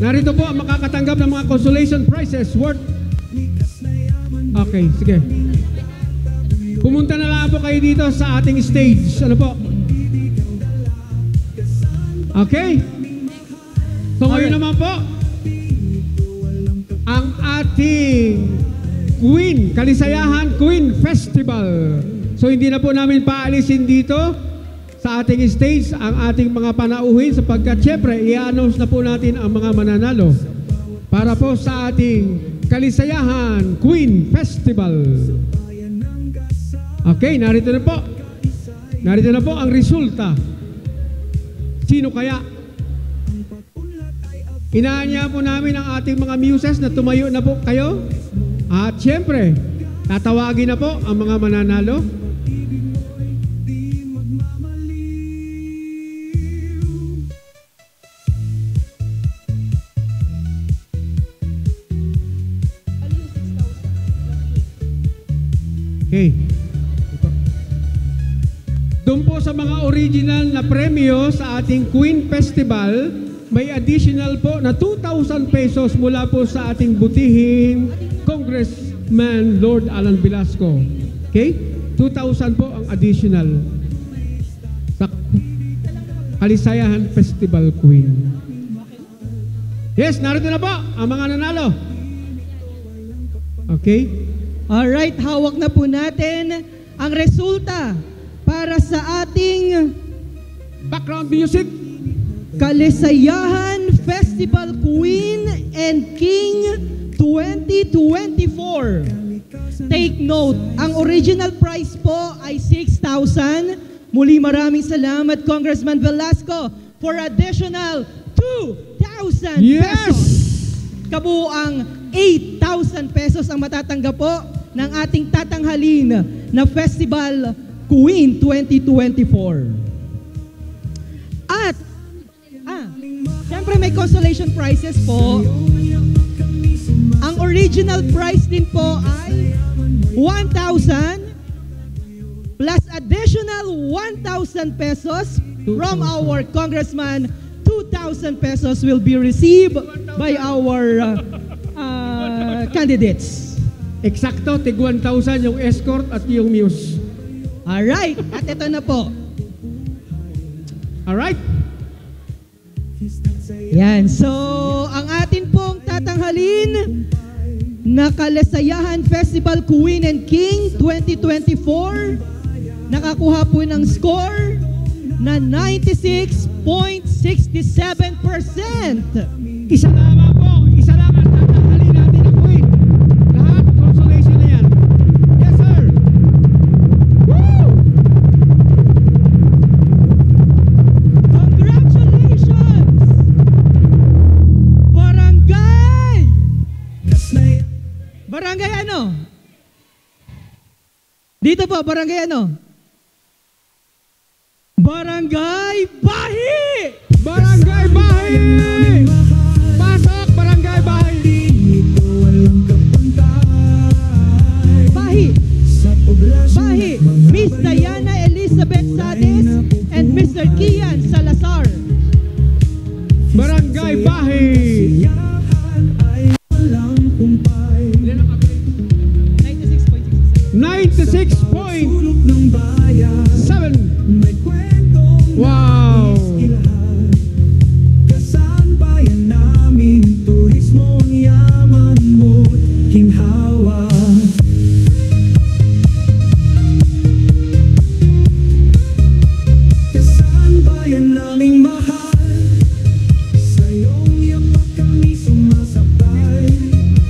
[SPEAKER 8] Narito po ang makakatanggap ng mga consolation prizes worth. Okay, sige. Pumunta na lang po kayo dito sa ating stage. Ano po? Okay? So ngayon naman po, ang ating Queen, Kalisayahan Queen Festival. So hindi na po namin paalisin dito sa ating stage ang ating mga panauhin sapagkat syempre i-announce na po natin ang mga mananalo para po sa ating Kalisayahan Queen Festival. Okay, narito na po. Narito na po ang resulta. Sino kaya? Inaanya po namin ang ating mga muses na tumayo na po kayo. At syempre, tatawagin na po ang mga mananalo. Doon po sa mga original na premyo sa ating Queen Festival, may additional po na 2,000 pesos mula po sa ating butihing Congressman Lord Alan Velasco. Okay? 2,000 po ang additional sa Kalisayahan Festival Queen. Yes, narito na po ang mga nanalo. Okay?
[SPEAKER 17] Alright, hawak na po natin ang resulta para sa ating
[SPEAKER 8] background music
[SPEAKER 17] Kalisayahan Festival Queen and King 2024. Take note, ang original price po ay 6,000. Muli maraming salamat Congressman Velasco for additional 2,000 pesos. Kabuang 8,000 pesos ang matatanggap po ng ating tatanghalin na Festival Queen 2024. At, siyempre may consolation prizes po. Ang original price din po ay 1,000 plus additional 1,000 pesos from our Congressman. 2,000 pesos will be received by our candidates.
[SPEAKER 8] Eksakto, tig 1,000 yung escort at yung muse.
[SPEAKER 17] Alright, at ito na po.
[SPEAKER 8] Alright.
[SPEAKER 17] Yan, so ang atin pong tatanghalin na Kalisayahan Festival Queen and King 2024, nakakuha po ng score na 96.67%.
[SPEAKER 8] Isa lamang po, isa lamang tatanghalin natin ang Queen. Lahat consolation na yan. Yes, sir. Woo!
[SPEAKER 17] Congratulations! Barangay! Barangay ano? Dito po, barangay ano? Barangay Bahi!
[SPEAKER 8] Barangay Bahi! Pasok, Barangay Bahi!
[SPEAKER 17] Bahi! Bahi! Miss Diana Elizabeth Sades and Mr. Kian Salazar.
[SPEAKER 8] Barangay Bahi! 96.7. Wow!
[SPEAKER 5] Kasaan bayan namin, turismo ang yaman mo, ginhawa. Kasaan bayan naming mahal, sa iyong yapak kami sumasabay,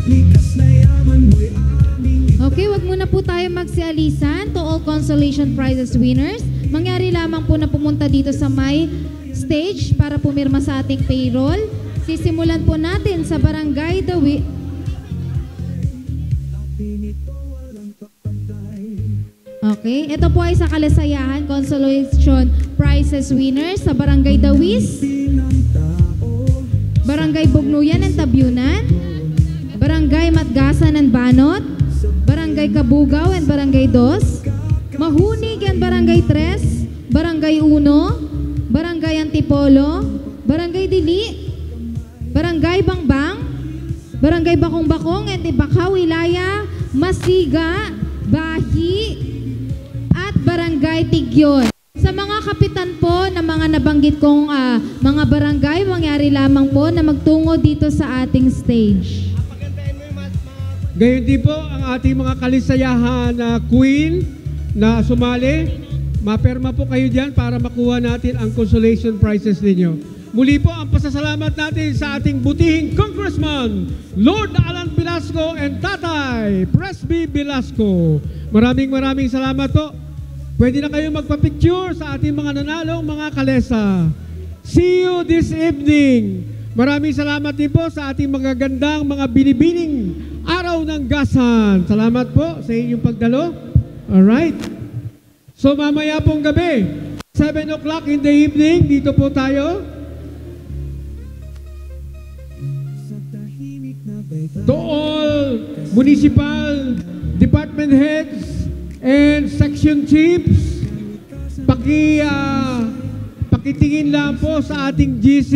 [SPEAKER 5] likas na yaman mo'y aming.
[SPEAKER 1] Okay, wag muna po tayo magsialisan to all consolation prizes winners. Mangyari lamang po na pumunta dito sa my stage para pumirma sa ating payroll. Sisimulan po natin sa Barangay Dawi. Okay, ito po ay sa Kalisayahan Consolation Prizes winners sa Barangay Dawis, Barangay Bugnuyan and Tabyunan, Barangay Matgasan and Banot, Barangay Kabugaw and Barangay Dos, Mahunig and Barangay 3, Barangay 1, Barangay Antipolo, Barangay Dili, Barangay Bangbang, Barangay Bakong-Bakong and Ibakaw, Ilaya, Masiga, Bahi, at Barangay Tigyon. Sa mga kapitan po na mga nabanggit kong mga barangay, mangyari lamang po na magtungo dito sa ating stage.
[SPEAKER 8] Gayon din po ang ating mga kalisayahan na Queen na sumali, maperma po kayo dyan para makuha natin ang consolation prizes ninyo. Muli po ang pasasalamat natin sa ating butihing Congressman Lord Alan Velasco and Tatay Presby Velasco. Maraming salamat po. Pwede na kayo magpa-picture sa ating mga nanalong mga kalesa. See you this evening. Maraming salamat din po sa ating magagandang mga binibining araw ng gasan. Salamat po sa inyong pagdalo. Alright. So mamaya pong gabi, 7 o'clock in the evening, dito po tayo. To all municipal department heads and section chiefs, pakitingin lang po sa ating GC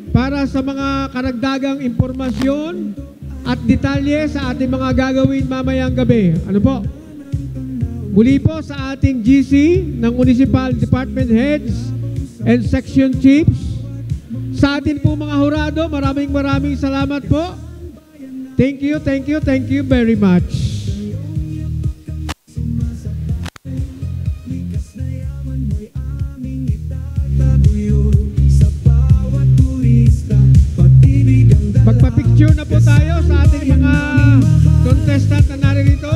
[SPEAKER 8] para sa mga karagdagang impormasyon at detalye sa ating mga gagawin mamayang gabi. Ano po? Muli po sa ating GC ng Municipal Department Heads and Section Chiefs. Sa atin po mga hurado, maraming salamat po. Thank you very much. Magpa-picture na po tayo sa ating mga contestant na naririto.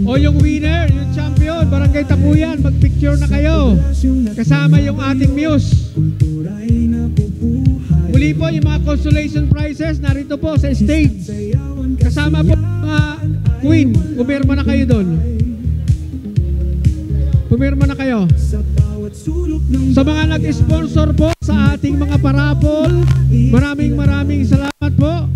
[SPEAKER 8] O yung winner, yung champion, Barangay Tapuyan, mag-picture na kayo. Kasama yung ating muse. Muli po yung mga consolation prizes, narito po sa stage. Kasama po mga queen. Pumirma na kayo doon. Pumirma na kayo. Sa mga nag-sponsor po sa ating mga parapol, maraming salamat po.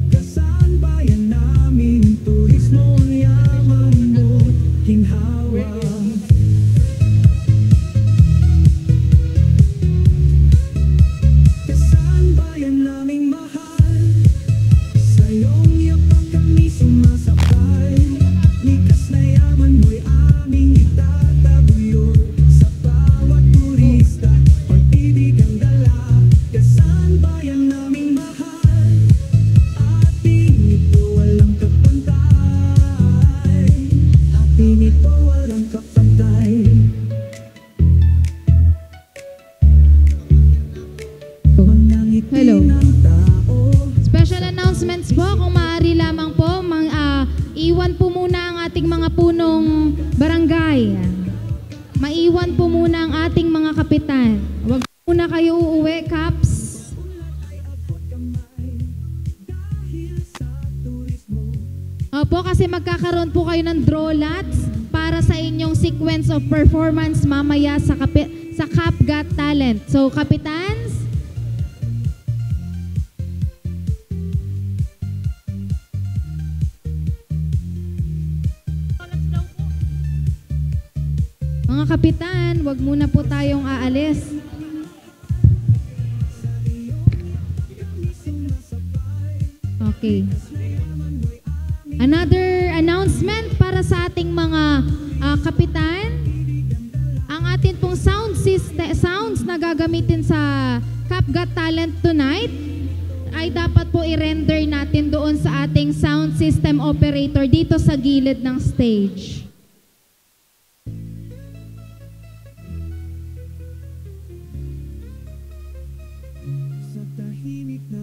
[SPEAKER 1] Hello. Special announcements po, kung maaari lamang po, iwan po muna ang ating mga punong barangay. Maiwan po muna ang ating mga kapitan. Huwag muna kayo uuwi, Caps. Opo, kasi magkakaroon po kayo ng draw lots para sa inyong sequence of performance mamaya sa Cap Got Talent. So, kapitans, mga kapitan, wag muna po tayong aalis. Okay. Another announcement para sa ating mga kapitan. Ang atin pong sounds na gagamitin sa Cap Got Talent tonight ay dapat po i-render natin doon sa ating sound system operator dito sa gilid ng stage.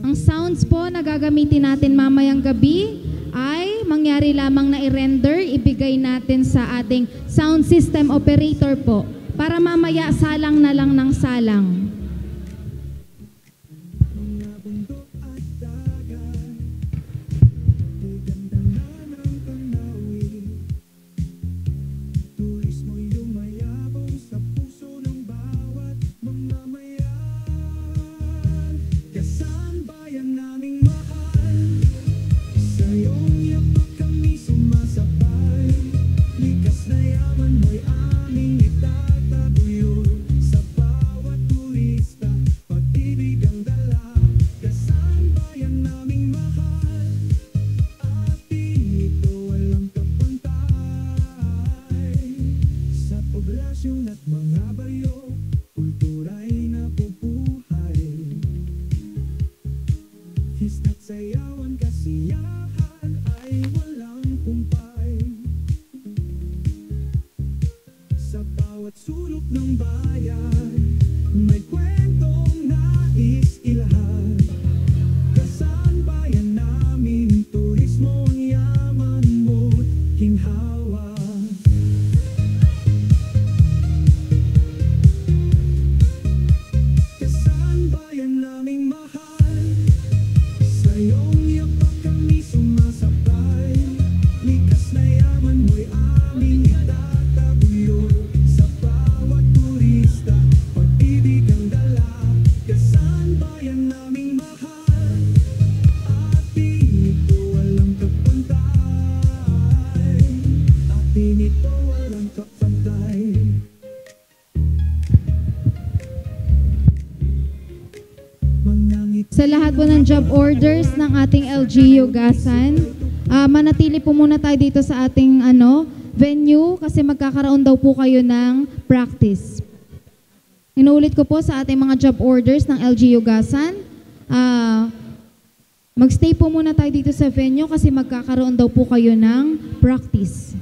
[SPEAKER 1] Ang sounds po na gagamitin natin mamayang gabi ay mangyari lamang na i-render, ibigay natin sa ating sound system operator po para mamaya salang na lang ng salang.
[SPEAKER 5] Ang
[SPEAKER 1] sa lahat po ng job orders ng ating LGU Gasan. Manatili po muna tayo dito sa ating venue kasi magkakaroon daw po kayo ng practice. Inuulit ko po sa ating mga job orders ng LGU Gasan. Magstay po muna tayo dito sa venue kasi magkakaroon daw po kayo ng practice.